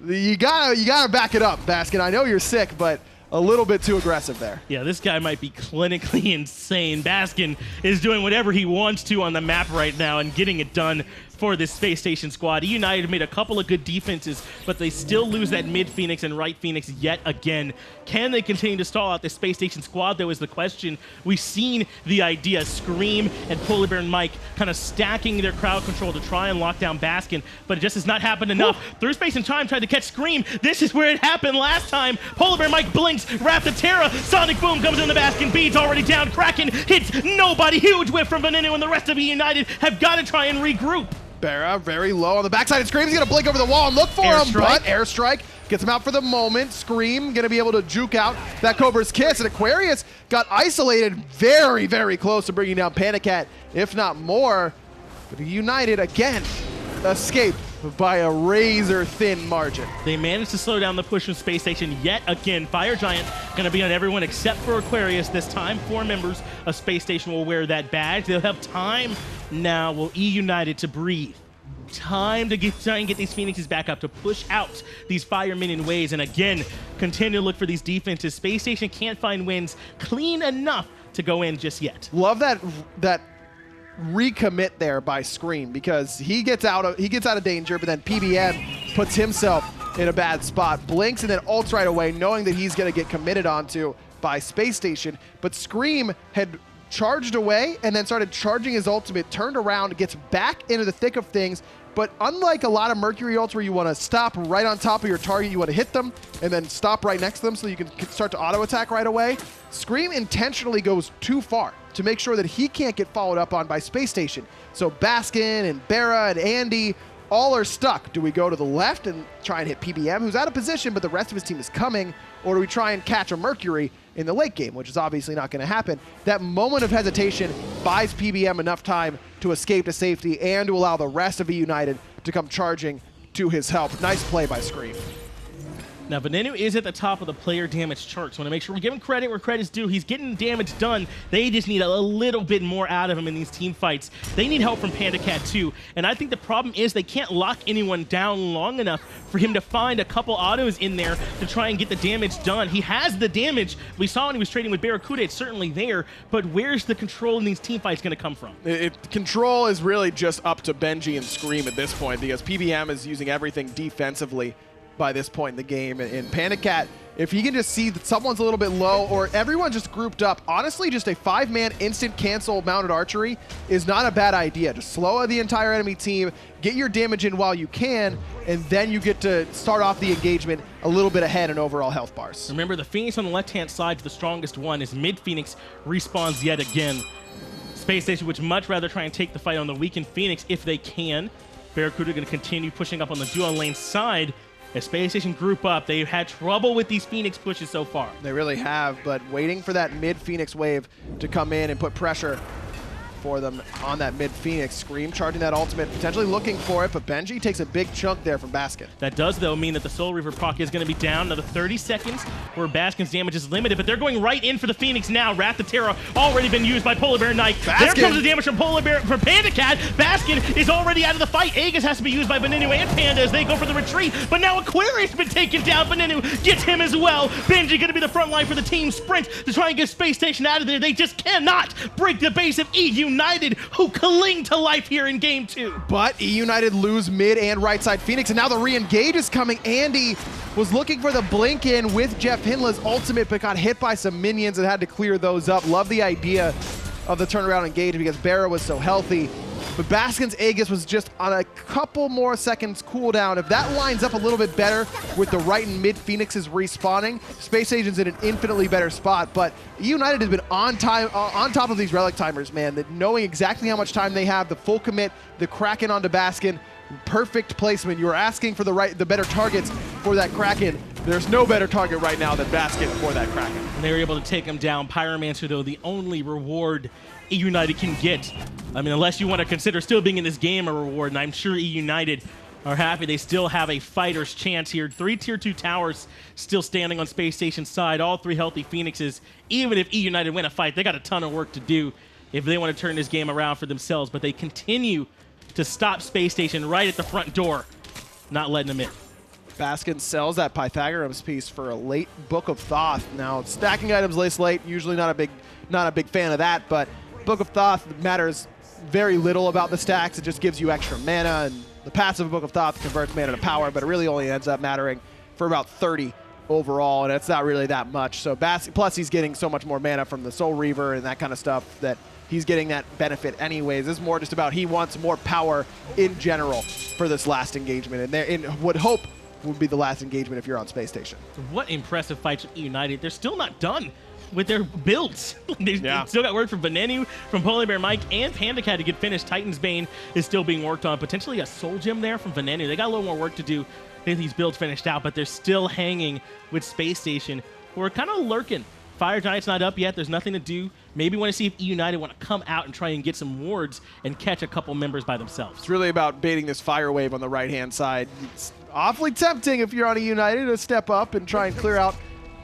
you gotta back it up, Baskin. I know you're sick, but a little bit too aggressive there. Yeah, this guy might be clinically insane. Baskin is doing whatever he wants to on the map right now and getting it done for this Space Station squad. eUnited made a couple of good defenses, but they still lose that mid Phoenix and right Phoenix yet again. Can they continue to stall out the Space Station squad, though, is the question. We've seen the idea. Screammmmm and PolarBearMike kind of stacking their crowd control to try and lock down Baskin, but it just has not happened enough. Through space and time, tried to catch Screammmmm. This is where it happened last time. PolarBearMike blinks, Wrath of Terra, Sonic Boom comes in the Baskin, Beads already down, Kraken hits nobody. Huge whiff from Venenu, and the rest of eUnited have got to try and regroup. BaRRa very low on the backside, and Scream's gonna blink over the wall and look for him, but airstrike gets him out for the moment. Screammm gonna be able to juke out that Cobra's Kiss, and Aquarius got isolated very, very close to bringing down PandaCat, if not more. But eUnited again escape by a razor-thin margin. They managed to slow down the push from Space Station yet again. Fire Giant going to be on everyone except for Aquarius this time. 4 members of Space Station will wear that badge. They'll have time now. Will eUnited to breathe. Time to try and get these Phoenixes back up to push out these fire minion waves, and again continue to look for these defenses. Space Station can't find wins clean enough to go in just yet. Love that recommit there by Screammm, because he gets out of danger, but then PBM puts himself in a bad spot, blinks and then ults right away, knowing that he's going to get committed onto by Space Station. But Screammm had charged away and then started charging his ultimate, turned around, gets back into the thick of things. But unlike a lot of Mercury ults where you want to stop right on top of your target, you want to hit them and then stop right next to them so you can start to auto attack right away, Screammm intentionally goes too far to make sure that he can't get followed up on by Space Station. So Baskin and BaRRa and Andy all are stuck. Do we go to the left and try and hit PBM, who's out of position, but the rest of his team is coming, or do we try and catch a Mercury in the late game, which is obviously not going to happen? That moment of hesitation buys PBM enough time to escape to safety and to allow the rest of eUnited to come charging to his help. Nice play by Screammm. Now, Venenu is at the top of the player damage chart, so I want to make sure we're giving credit where credit's due. He's getting damage done. They just need a little bit more out of him in these team fights. They need help from PandaCat, too. And I think the problem is they can't lock anyone down long enough for him to find a couple autos in there to try and get the damage done. He has the damage. We saw when he was trading with BaRRaCCuDDa, it's certainly there, but where's the control in these team fights going to come from? Control is really just up to Benji and Screammm at this point, because PBM is using everything defensively by this point in the game. And PandaCat, if he can just see that someone's a little bit low or everyone just grouped up, honestly, just a 5-man instant cancel mounted archery is not a bad idea. Just slow the entire enemy team, get your damage in while you can, and then you get to start off the engagement a little bit ahead in overall health bars. Remember, the Phoenix on the left-hand side is the strongest one, as mid-Phoenix respawns yet again. Space Station would much rather try and take the fight on the weakened Phoenix if they can. BaRRaCCuDDa going to continue pushing up on the duo lane side. As Space Station group up, they've had trouble with these Phoenix pushes so far. They really have, but waiting for that mid-Phoenix wave to come in and put pressure for them on that mid-Phoenix. Screammm charging that ultimate, potentially looking for it, but Benji takes a big chunk there from Baskin. That does, though, mean that the Soul Reaver proc is going to be down another 30 seconds, where Baskin's damage is limited, but they're going right in for the Phoenix now. Wrath of Terra already been used by PolarBearMike. There comes the damage from PandaCat. Baskin is already out of the fight. Aegis has to be used by Venenu and Panda as they go for the retreat, but now Aquarius has been taken down. Venenu gets him as well. Benji going to be the front line for the team sprint to try and get Space Station out of there. They just cannot break the base of eUnited. eUnited, who cling to life here in game 2. But eUnited lose mid and right side Phoenix, and now the re-engage is coming. Andy was looking for the blink in with JeffHindla's ultimate, but got hit by some minions and had to clear those up. Love the idea of the turnaround engage because BaRRa was so healthy. But Baskin's Aegis was just on a couple more seconds cooldown. If that lines up a little bit better with the right and mid Phoenixes respawning, Spacestation's in an infinitely better spot. But eUnited has been on top of these relic timers, man. That knowing exactly how much time they have, the full commit, the Kraken onto Baskin, perfect placement. You were asking for the better targets for that Kraken. There's no better target right now than Baskin for that Kraken. And they were able to take him down. Pyromancer, though, the only reward eUnited can get. I mean, unless you want to consider still being in this game a reward, and I'm sure eUnited are happy they still have a fighter's chance here. 3 tier 2 towers still standing on Space Station's side, all 3 healthy Phoenixes. Even if eUnited win a fight, they got a ton of work to do if they want to turn this game around for themselves, but they continue to stop Space Station right at the front door, not letting them in. Baskin sells that Pythagoras piece for a late Book of Thoth. Now, stacking items this late, usually not a big fan of that, but Book of Thoth matters very little about the stacks. It just gives you extra mana, and the passive Book of Thoth converts mana to power, but it really only ends up mattering for about 30 overall, and it's not really that much. So plus he's getting so much more mana from the Soul Reaver and that kind of stuff that he's getting that benefit anyways. This is more just about he wants more power in general for this last engagement, and would hope would be the last engagement if you're on Space Station. What impressive fights with eUnited. They're still not done with their builds. They still got word from Venenu, from PolarBearMike, and PandaCat to get finished. Titan's Bane is still being worked on. Potentially a Soul Gem there from Venenu. They got a little more work to do to get these builds finished out, but they're still hanging with Space Station, who are kind of lurking. Fire Giant's not up yet. There's nothing to do. Maybe want to see if eUnited want to come out and try and get some wards and catch a couple members by themselves. It's really about baiting this fire wave on the right-hand side. It's awfully tempting if you're on eUnited to step up and try and clear out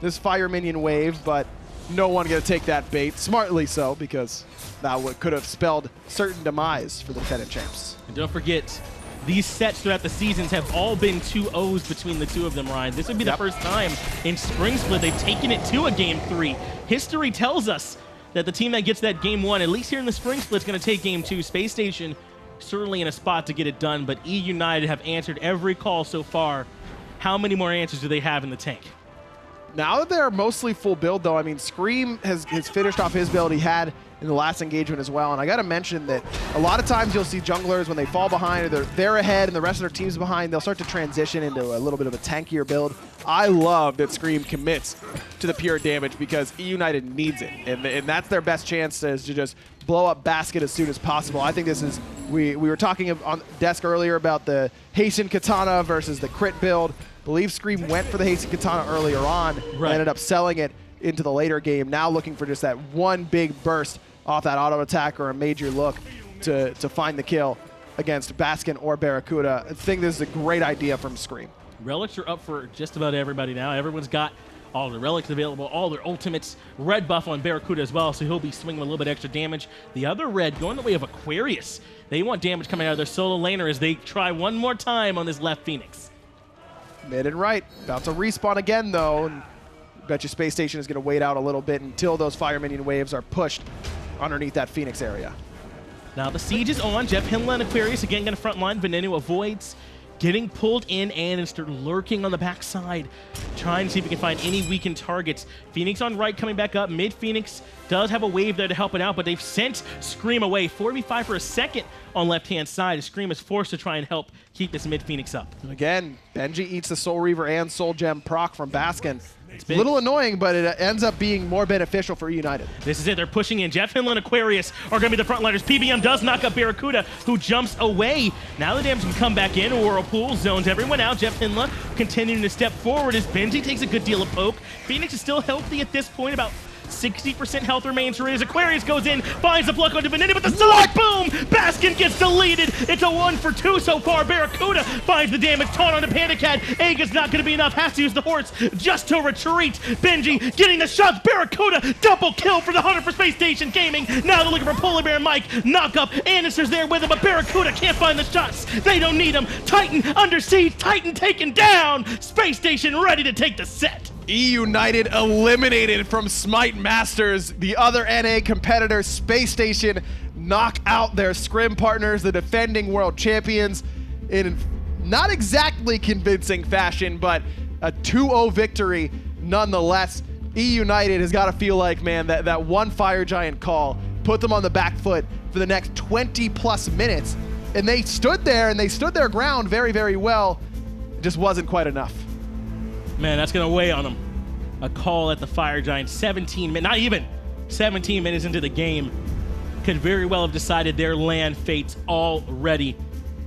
this fire minion wave, but no one going to take that bait. Smartly so, because that could have spelled certain demise for the defending champs. And don't forget, these sets throughout the seasons have all been 2-0s between the two of them, Ryan. This would be the first time in Spring Split they've taken it to a Game 3. History tells us that the team that gets that Game 1, at least here in the Spring Split, is going to take Game 2. Space Station certainly in a spot to get it done, but eUnited have answered every call so far. How many more answers do they have in the tank? Now that they're mostly full build, though, I mean, Scream has finished off his build he had in the last engagement as well. And I got to mention that a lot of times you'll see junglers, when they fall behind or they're ahead and the rest of their team's behind, they'll start to transition into a little bit of a tankier build. I love that Scream commits to the pure damage because eUnited needs it. And that's their best chance, is to just blow up Basket as soon as possible. I think this is, we were talking on desk earlier about the Haitian Katana versus the crit build. I believe Scream went for the Haitian Katana earlier on, ended up selling it into the later game. Now looking for just that one big burst off that auto attack or a major look to find the kill against Baskin or BaRRaCCuDDa. I think this is a great idea from Scream. Relics are up for just about everybody now. Everyone's got all the relics available, all their ultimates. Red buff on BaRRaCCuDDa as well, so he'll be swinging a little bit extra damage. The other red going the way of Aquarius. They want damage coming out of their solo laner as they try one more time on this left Phoenix. Mid and right. About to respawn again, though. And bet you Space Station is going to wait out a little bit until those fire minion waves are pushed underneath that Phoenix area. Now the siege is on. JeffHindla and Aquarius again going to front line. Venenu avoids getting pulled in. Andinster lurking on the backside, trying to see if we can find any weakened targets. Phoenix on right coming back up. Mid Phoenix does have a wave there to help it out, but they've sent Scream away. 4v5 for a second on left-hand side. Scream is forced to try and help keep this mid Phoenix up. And again, Benji eats the Soul Reaver and Soul Gem proc from Baskin. It's a little annoying, but it ends up being more beneficial for eUnited. This is it. They're pushing in. JeffHindla and Aquarius are going to be the frontliners. PBM does knock up BaRRaCCuDDa, who jumps away. Now the damage can come back in. Whirlpool zones everyone out. JeffHindla continuing to step forward as Benji takes a good deal of poke. Phoenix is still healthy at this point. About 60% health remains for his. Aquarius goes in, finds the block onto Venenu, but the select boom! Baskin gets deleted. It's a 1 for 2 so far. BaRRaCCuDDa finds the damage. Taunt onto PandaCat. Aegis not going to be enough. Has to use the horse just to retreat. Benji getting the shots. BaRRaCCuDDa double kill for the Hunter for Space Station Gaming. Now they're looking for PolarBearMike. Knock up. Andinster's there with him, but BaRRaCCuDDa can't find the shots. They don't need him. Titan under siege. Titan taken down. Space Station ready to take the set. eUnited eliminated from Smite Masters. The other NA competitor, Space Station, knock out their scrim partners, the defending world champions, in not exactly convincing fashion, but a 2-0 victory nonetheless. eUnited has got to feel like, man, that one Fire Giant call put them on the back foot for the next 20+ minutes. And they stood there, and they stood their ground very, very well. It just wasn't quite enough. Man, that's going to weigh on them. A call at the Fire Giant 17 minutes, not even 17 minutes into the game, could very well have decided their land fates already.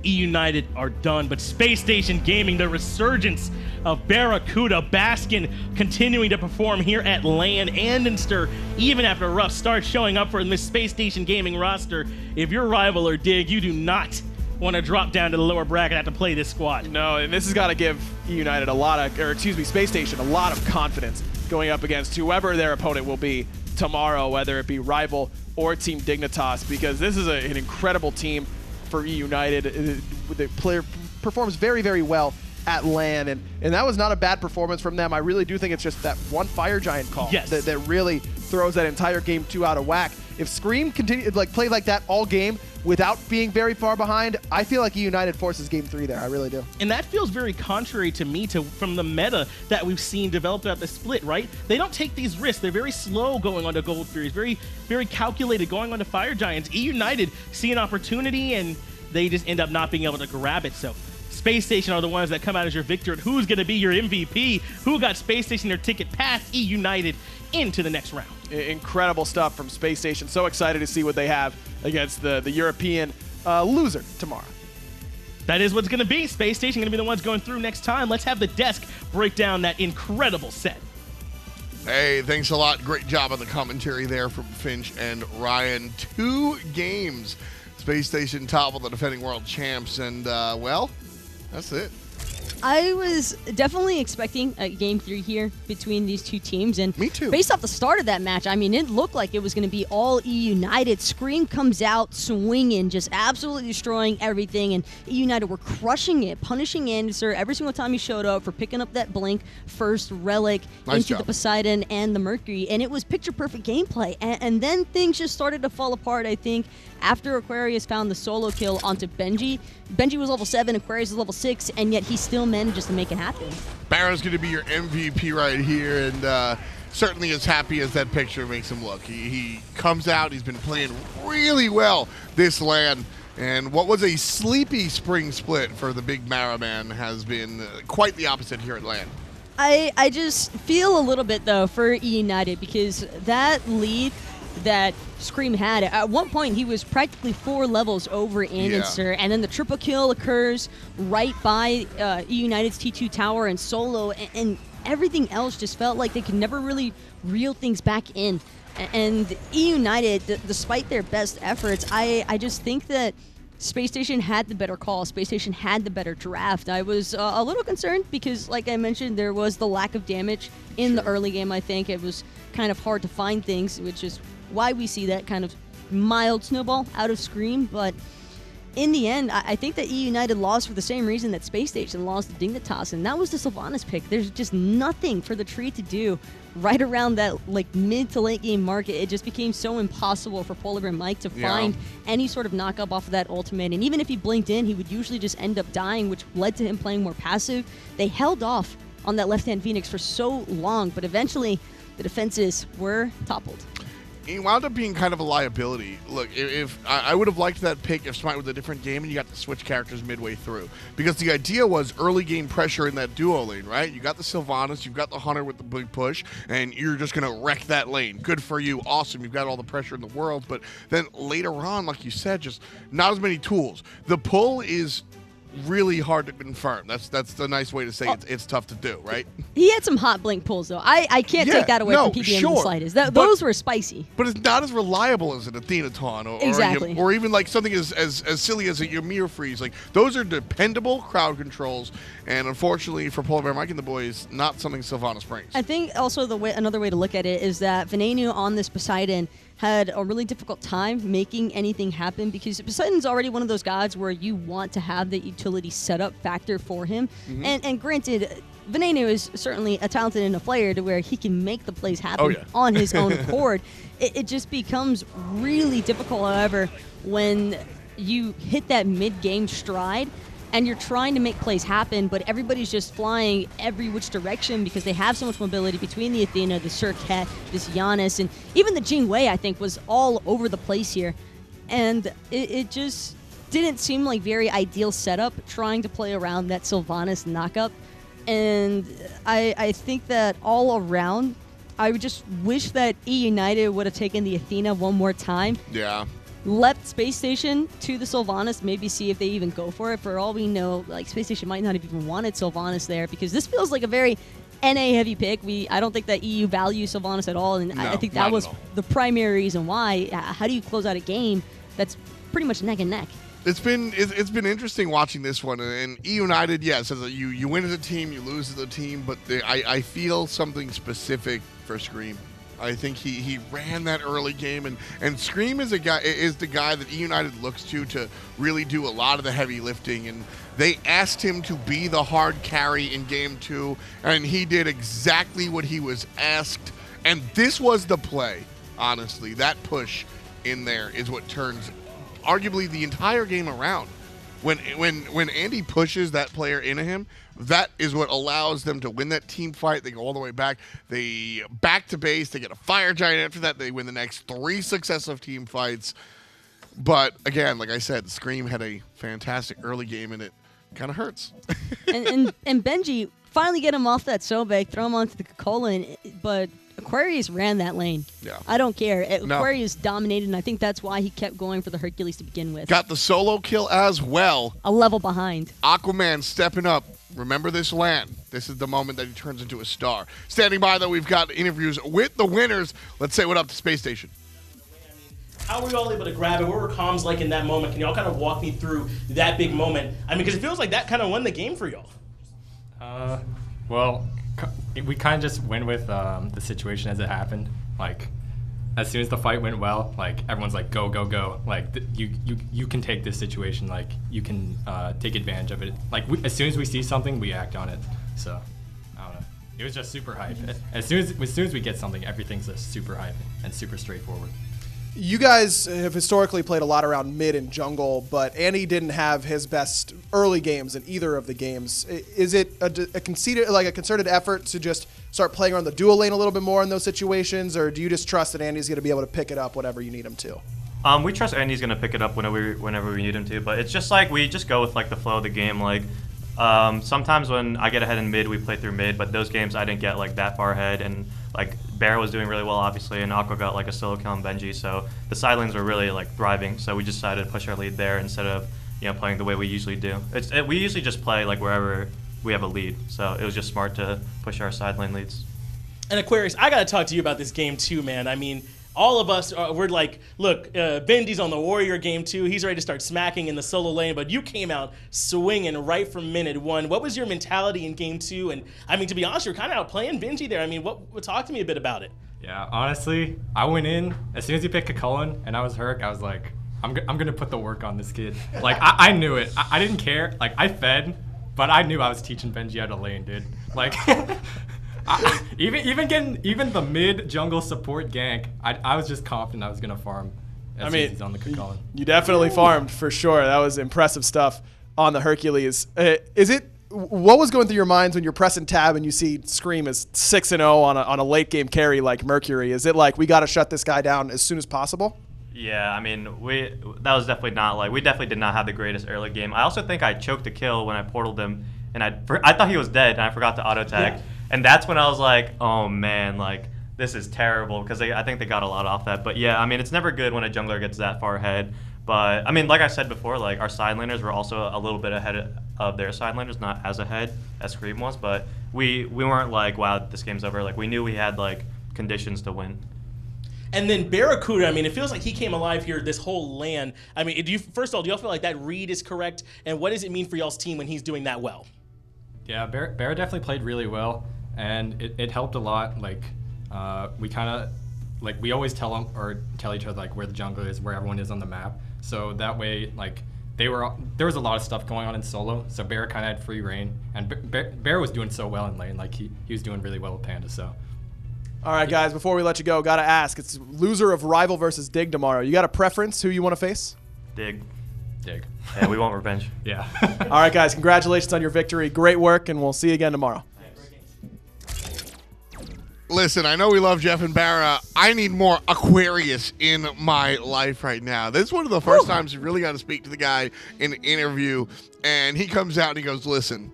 eUnited are done, but Spacestation Gaming, the resurgence of BaRRaCCuDDa, Baskin continuing to perform here at LAN, andinster, even after a rough start, showing up for this Spacestation Gaming roster. If you're rival or dig, you do not want to drop down to the lower bracket and have to play this squad. No, and this has got to give eUnited a lot of, or excuse me, Spacestation a lot of confidence going up against whoever their opponent will be tomorrow, whether it be rival or Team Dignitas, because this is an incredible team for eUnited. The player performs very, very well at LAN, and that was not a bad performance from them. I really do think it's just that one Fire Giant call that really throws that entire game 2 out of whack. If Scream continued play like that all game without being very far behind, I feel like eUnited forces game 3 there. I really do. And that feels very contrary to me from the meta that we've seen developed at the split, right? They don't take these risks. They're very slow going onto Gold Furies, very, very calculated going onto Fire Giants. eUnited see an opportunity and they just end up not being able to grab it. So Spacestation are the ones that come out as your victor. And who's going to be your MVP? Who got Spacestation their ticket past eUnited into the next round? Incredible stuff from Spacestation. So excited to see what they have against the European loser tomorrow. That is what's going to be. Spacestation going to be the ones going through next time. Let's have the desk break down that incredible set. Hey, thanks a lot. Great job on the commentary there from Finch and Ryan. 2 games. Spacestation toppled the defending world champs, and, well, that's it. I was definitely expecting a game 3 here between these two teams, and me too. Based off the start of that match, I mean, it looked like it was going to be all eUnited. Scream comes out swinging, just absolutely destroying everything, and eUnited were crushing it, punishing andinster every single time he showed up for picking up that blink first relic into the Poseidon and the Mercury, and it was picture-perfect gameplay. And then things just started to fall apart, I think, after Aquarius found the solo kill onto Benji. Benji was level 7, Aquarius was level 6, and yet he still manages to make it happen. BaRRa's going to be your MVP right here, and certainly as happy as that picture makes him look. He comes out, he's been playing really well this LAN, and what was a sleepy spring split for the big BaRRa man has been quite the opposite here at LAN. I just feel a little bit, though, for eUnited, because that lead that Scream had, at one point he was practically 4 levels over andinster, and then the triple kill occurs right by eUnited's T2 tower and solo, and everything else just felt like they could never really reel things back in. And eUnited, despite their best efforts, I just think that Spacestation had the better call. Spacestation had the better draft. I was a little concerned because, like I mentioned, there was the lack of damage in the early game. I think it was kind of hard to find things, which is why we see that kind of mild snowball out of Scream. But in the end, I think that eUnited lost for the same reason that Spacestation lost to Dignitas, and that was the Sylvanus pick. There's just nothing for the tree to do right around that mid to late game market. It just became so impossible for PolarBearMike to find any sort of knock-up off of that ultimate. And even if he blinked in, he would usually just end up dying, which led to him playing more passive. They held off on that left-hand Phoenix for so long, but eventually the defenses were toppled. He wound up being kind of a liability. Look, if I would have liked that pick if Smite was a different game and you got to switch characters midway through. Because the idea was early game pressure in that duo lane, right? You got the Sylvanus, you've got the Hunter with the big push, and you're just going to wreck that lane. Good for you. Awesome. You've got all the pressure in the world. But then later on, like you said, just not as many tools. The pull is really hard to confirm. That's the nice way to say it's tough to do, right? He had some hot blink pulls, though. I can't take that away from PPM in the slightest. Those were spicy. But it's not as reliable as an Athena taunt or even like something as silly as a Ymir freeze. Like, those are dependable crowd controls, and unfortunately for PolarBearMike and the boys, not something Sylvanus brings. I think also another way to look at it is that Venenu on this Poseidon had a really difficult time making anything happen, because Poseidon's already one of those gods where you want to have the utility setup factor for him. And granted, Venenu is certainly a talented enough player to where he can make the plays happen yeah. on his own accord. It just becomes really difficult, however, when you hit that mid-game stride and you're trying to make plays happen, but everybody's just flying every which direction because they have so much mobility between the Athena, the Serqet, this Janus, and even the Jing, I think, was all over the place here. And it just didn't seem like very ideal setup trying to play around that Sylvanus knockup. And I think that all around, I would just wish that eUnited would have taken the Athena one more time. Yeah. Left Space Station to the Sylvanus, maybe see if they even go for it. For all we know, like, Space Station might not have even wanted Sylvanus there because this feels like a very NA heavy pick. I don't think that EU values Sylvanus at all, and No, I think not that at was all. the primary reason why. How do you close out a game that's pretty much neck and neck? It's been interesting watching this one, and eUnited, yes, you win as a team, you lose as a team, but I feel something specific for Screammmmm. I think he ran that early game, and Screammmmm is the guy that eUnited looks to really do a lot of the heavy lifting, and they asked him to be the hard carry in game 2, and he did exactly what he was asked, and this was the play. Honestly, that push in there is what turns arguably the entire game around. When Andy pushes that player into him, that is what allows them to win that team fight. They go all the way back. They back to base. They get a fire giant after that. They win the next 3 successive team fights. But again, like I said, Screammmmm had a fantastic early game, and it kind of hurts. and Benji finally get him off that Sobek, throw him onto the Chulainn, but Aquarius ran that lane. Yeah. I don't care. No. Aquarius dominated, and I think that's why he kept going for the Hercules to begin with. Got the solo kill as well. A level behind. Aquaman stepping up. Remember this land. This is the moment that he turns into a star. Standing by, though, we've got interviews with the winners. Let's say what up to Space Station. How were y'all able to grab it? What were comms like in that moment? Can y'all kind of walk me through that big moment? I mean, because it feels like that kind of won the game for y'all. Well, we kind of just went with the situation as it happened. Like, as soon as the fight went well, like, everyone's like, go, go, go. Like, you can take this situation. Like, you can take advantage of it. Like, as soon as we see something, we act on it. So, I don't know. It was just super hype. As soon as we get something, everything's just super hype and super straightforward. You guys have historically played a lot around mid and jungle, but Andy didn't have his best early games in either of the games. Is it a concerted effort to just start playing around the dual lane a little bit more in those situations, or do you just trust that Andy's going to be able to pick it up whenever you need him to? We trust Andy's going to pick it up whenever we need him to, but it's just like we just go with like the flow of the game. Like sometimes when I get ahead in mid, we play through mid, but those games I didn't get like that far ahead, and like BaRRa was doing really well, obviously, and Aqua got like a solo kill on Benji, so the side lanes were really like thriving. So we just decided to push our lead there instead of playing the way we usually do. We usually just play like wherever we have a lead, so it was just smart to push our side lane leads. And Aquarius, I got to talk to you about this game too, man. I mean, all of us, we're like, look, Benji's on the Warrior game too. He's ready to start smacking in the solo lane, but you came out swinging right from minute 1. What was your mentality in game 2? And I mean, to be honest, you're kind of outplaying Benji there. I mean, talk to me a bit about it. Yeah, honestly, I went in, as soon as he picked Chulainn and I was Herc, I was like, I'm going to put the work on this kid. Like, I knew it. I didn't care. Like, I fed, but I knew I was teaching Benji how to lane, dude. Like, even the mid jungle support gank, I was just confident I was gonna farm. As soon as he's on the Chulainn. You definitely farmed for sure. That was impressive stuff on the Hercules. What was going through your minds when you're pressing tab and you see Screammmmm is 6-0 on a late game carry like Mercury? Is it like we got to shut this guy down as soon as possible? Yeah, I mean, that was definitely not like, we definitely did not have the greatest early game. I also think I choked a kill when I portaled him, and I thought he was dead, and I forgot to auto tag. Yeah. And that's when I was like, oh man, like, this is terrible, because I think they got a lot off that. But yeah, I mean, it's never good when a jungler gets that far ahead. But I mean, like I said before, like, our side laners were also a little bit ahead of their side laners, not as ahead as Screammmmm was, but we weren't like, wow, this game's over. Like, we knew we had like conditions to win. And then BaRRaCCuDDa, I mean, it feels like he came alive here this whole LAN. I mean, first of all, do y'all feel like that read is correct? And what does it mean for y'all's team when he's doing that well? Yeah, BaRRa definitely played really well, and it helped a lot. Like, we kind of, like, we always tell each other like where the jungle is, where everyone is on the map. So that way, like, there was a lot of stuff going on in solo, so BaRRa kind of had free reign, and BaRRa was doing so well in lane. Like he was doing really well with Panda. So. All right, guys, before we let you go, gotta ask. It's loser of Rival versus Dig tomorrow. You got a preference who you want to face? Dig. Yeah, we want revenge. Yeah. All right, guys, congratulations on your victory. Great work, and we'll see you again tomorrow. Listen, I know we love Jeff and BaRRa. I need more Aquarius in my life right now. This is one of the first times you really got to speak to the guy in an interview, and he comes out and he goes, listen,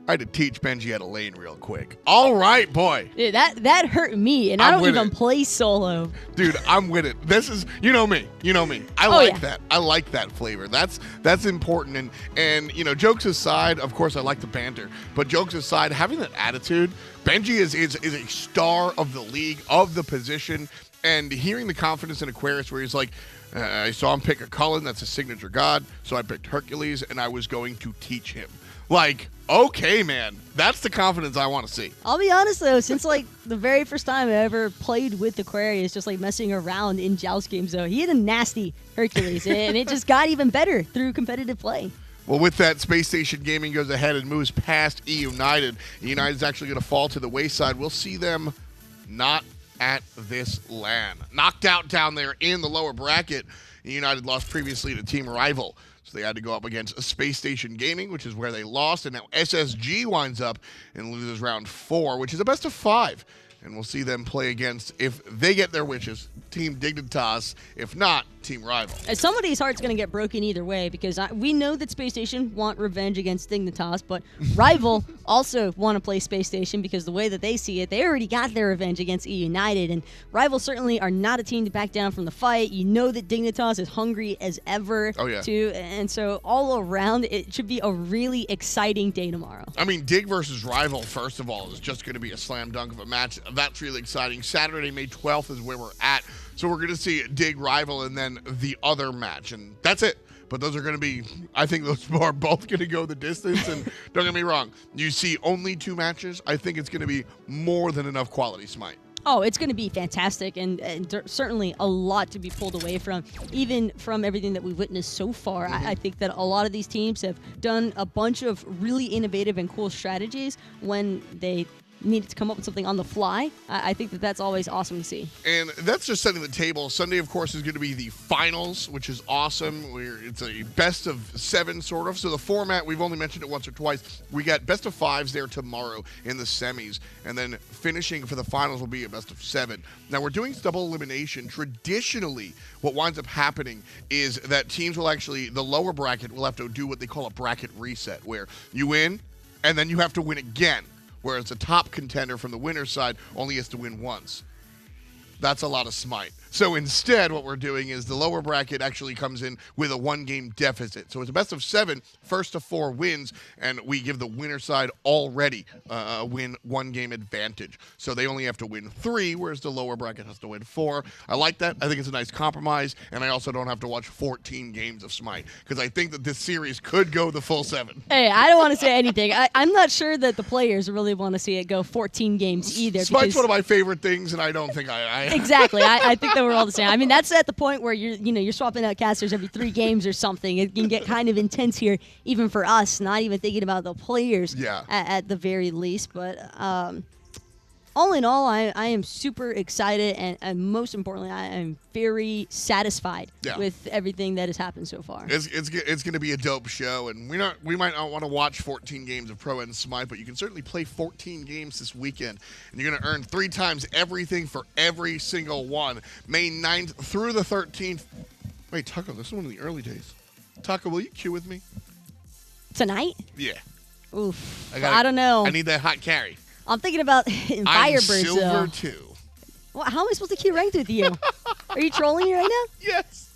I had to teach Benji how to lane real quick. All right, boy. Dude, that hurt me, and I don't even play solo. Dude, I'm with it. This is, you know me. I like that. I like that flavor. That's important. And you know, jokes aside, of course, I like the banter. But jokes aside, having that attitude, Benji is a star of the league, of the position, and hearing the confidence in Aquarius where he's like, I saw him pick a Chulainn, that's a signature god, so I picked Hercules, and I was going to teach him. Like, okay, man, that's the confidence I want to see. I'll be honest, though, since, like, the very first time I ever played with Aquarius, just, like, messing around in Joust games, though, he had a nasty Hercules, and it just got even better through competitive play. Well, with that, Spacestation Gaming goes ahead and moves past eUnited. eUnited's actually going to fall to the wayside. We'll see them not at this LAN. Knocked out down there in the lower bracket. eUnited lost previously to Team Rival. So they had to go up against Spacestation Gaming, which is where they lost. And now SSG winds up and loses round 4, which is a best of 5. And we'll see them play against, if they get their wishes, Team Dignitas. If not, Team Rival. Somebody's heart's going to get broken either way, because we know that Space Station want revenge against Dignitas, but Rival also want to play Space Station because the way that they see it, they already got their revenge against eUnited, and Rival certainly are not a team to back down from the fight. You know that Dignitas is hungry as ever, too, and so all around, it should be a really exciting day tomorrow. I mean, Dig versus Rival, first of all, is just going to be a slam dunk of a match. That's really exciting. Saturday, May 12th is where we're at. So we're going to see Dig Rival and then the other match. And that's it. But those are going to be, I think those are both going to go the distance. And don't get me wrong, you see only 2 matches. I think it's going to be more than enough quality Smite. Oh, it's going to be fantastic, and certainly a lot to be pulled away from, even from everything that we've witnessed so far. I think that a lot of these teams have done a bunch of really innovative and cool strategies when they needed to come up with something on the fly. I think that that's always awesome to see. And that's just setting the table. Sunday, of course, is going to be the finals, which is awesome. It's a best of 7 sort of. So the format, we've only mentioned it once or twice. We got best of 5s there tomorrow in the semis, and then finishing for the finals will be a best of 7. Now we're doing double elimination. Traditionally, what winds up happening is that teams will actually, the lower bracket will have to do what they call a bracket reset, where you win, and then you have to win again. Whereas the top contender from the winner's side only has to win once. That's a lot of Smite. So instead, what we're doing is the lower bracket actually comes in with a 1-game deficit. So it's a best of 7, first to 4 wins, and we give the winner side already a 1-game advantage. So they only have to win 3, whereas the lower bracket has to win 4. I like that. I think it's a nice compromise, and I also don't have to watch 14 games of Smite, because I think that this series could go the full 7. Hey, I don't want to say anything. I'm not sure that the players really want to see it go 14 games either. Smite's one of my favorite things, and I don't think I Exactly. I think that we're all the same. I mean, that's at the point where you're swapping out casters every 3 games or something. It can get kind of intense here, even for us, not even thinking about the players at the very least. But all in all, I am super excited, and most importantly, I am very satisfied with everything that has happened so far. It's going to be a dope show, and we might not want to watch 14 games of Pro and Smite, but you can certainly play 14 games this weekend, and you're going to earn 3 times everything for every single one. May 9th through the 13th. Wait, Taco, this is one of the early days. Taco, will you queue with me? Tonight? Yeah. Oof. I don't know. I need that hot carry. I'm thinking about Firebirds, Silver 2. Well, how am I supposed to queue ranked with you? Are you trolling me right now? Yes.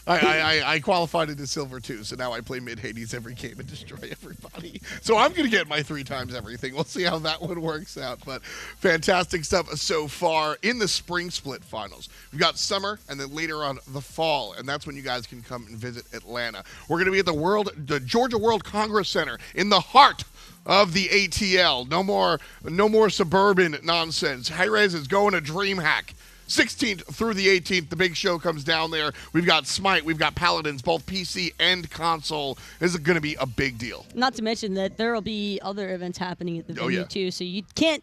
I qualified into Silver 2, so now I play mid-Hades every game and destroy everybody. So I'm going to get my 3 times everything. We'll see how that one works out. But fantastic stuff so far in the Spring Split Finals. We've got summer and then later on the fall, and that's when you guys can come and visit Atlanta. We're going to be at the Georgia World Congress Center in the heart of the ATL. No more suburban nonsense. Hi-rez is going to DreamHack. 16th through the 18th. The big show comes down there. We've got Smite. We've got Paladins, both PC and console. This is going to be a big deal. Not to mention that there will be other events happening at the venue yeah. too. So you can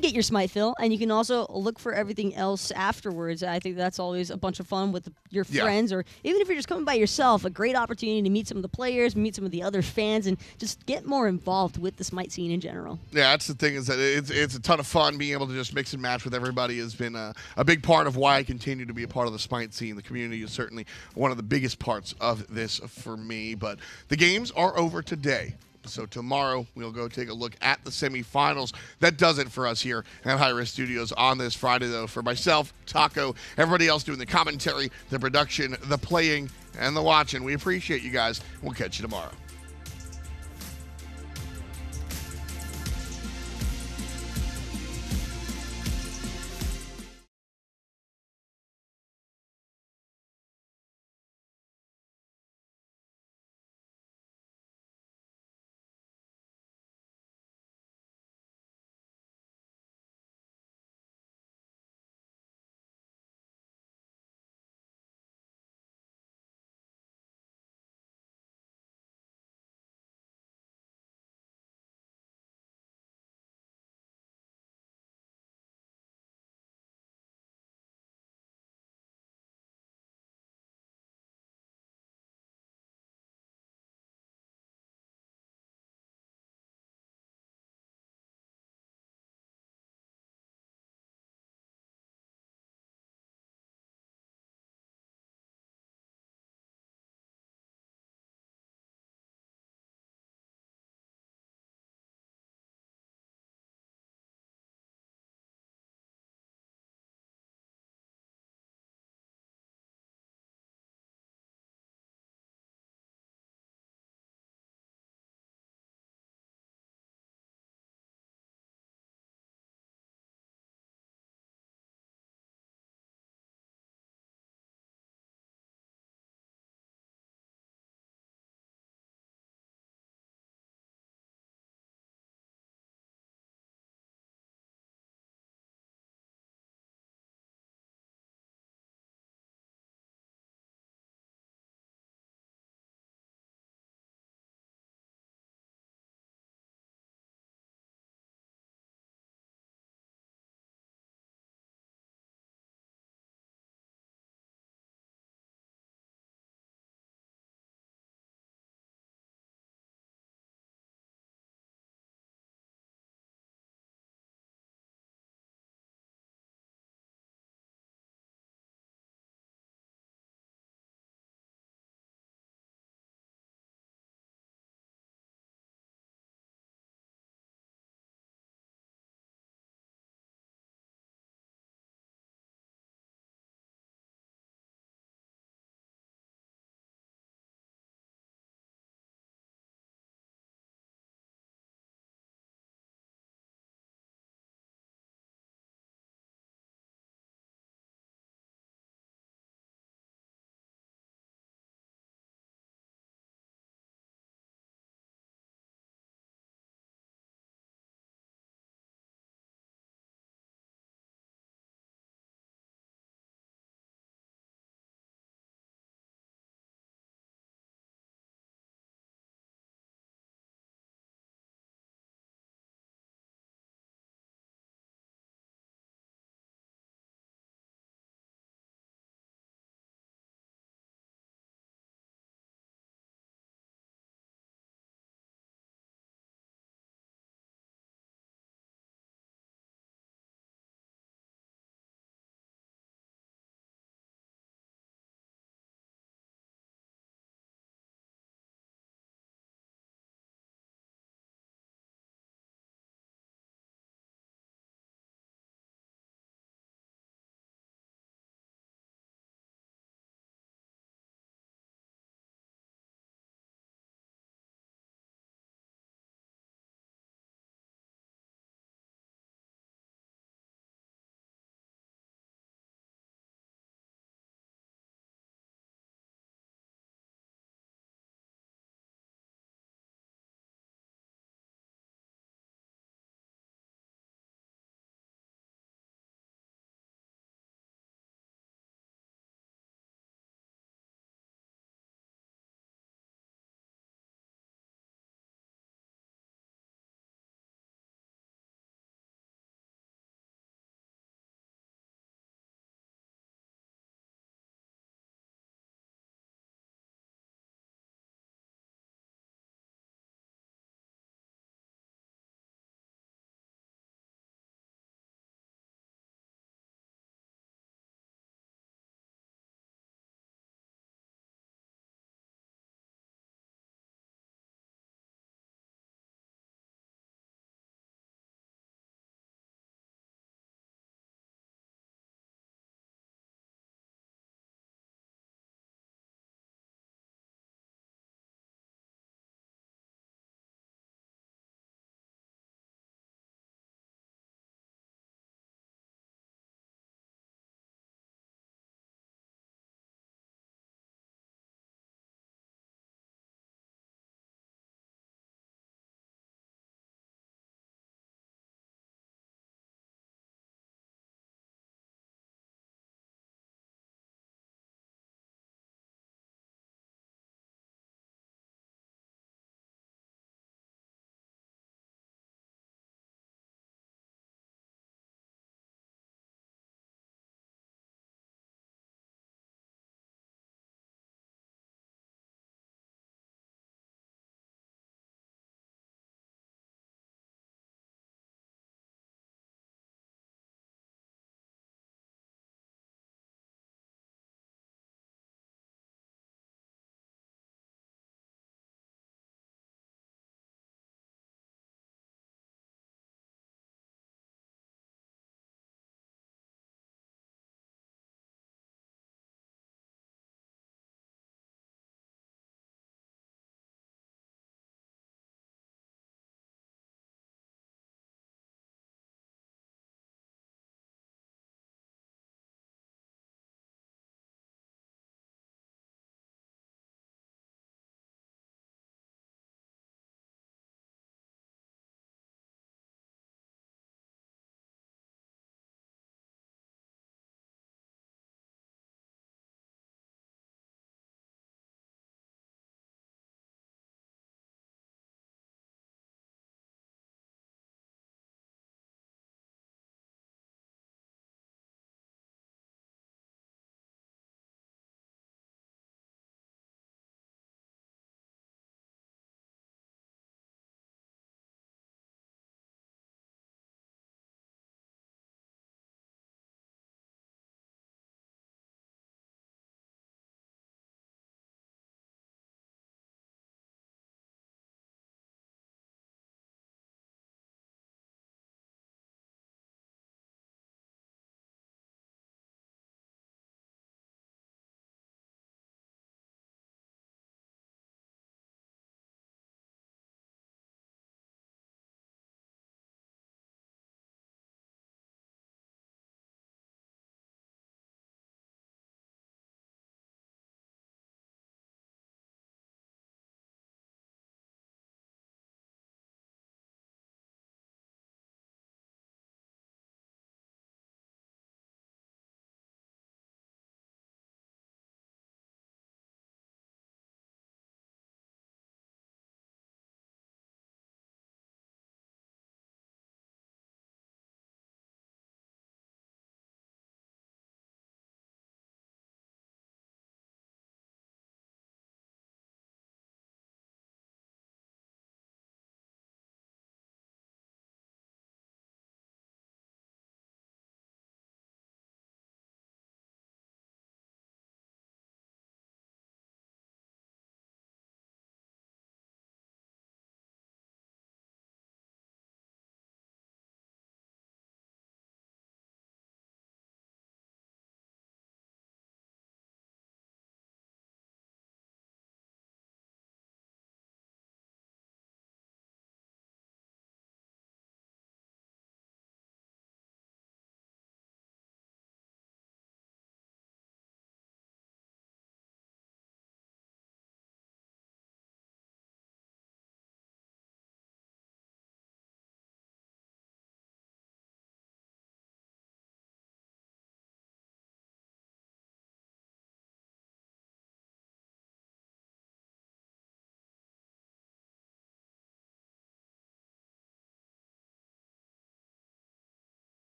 get your Smite fill, and you can also look for everything else afterwards. I think that's always a bunch of fun with your friends, or even if you're just coming by yourself, a great opportunity to meet some of the players, meet some of the other fans, and just get more involved with the Smite scene in general. Yeah, that's the thing, is that it's a ton of fun. Being able to just mix and match with everybody has been a big part of why I continue to be a part of the Smite scene. The community is certainly one of the biggest parts of this for me. But the games are over today. So tomorrow, we'll go take a look at the semifinals. That does it for us here at hi-rez Studios on this Friday, though. For myself, Taco, everybody else doing the commentary, the production, the playing, and the watching, we appreciate you guys. We'll catch you tomorrow.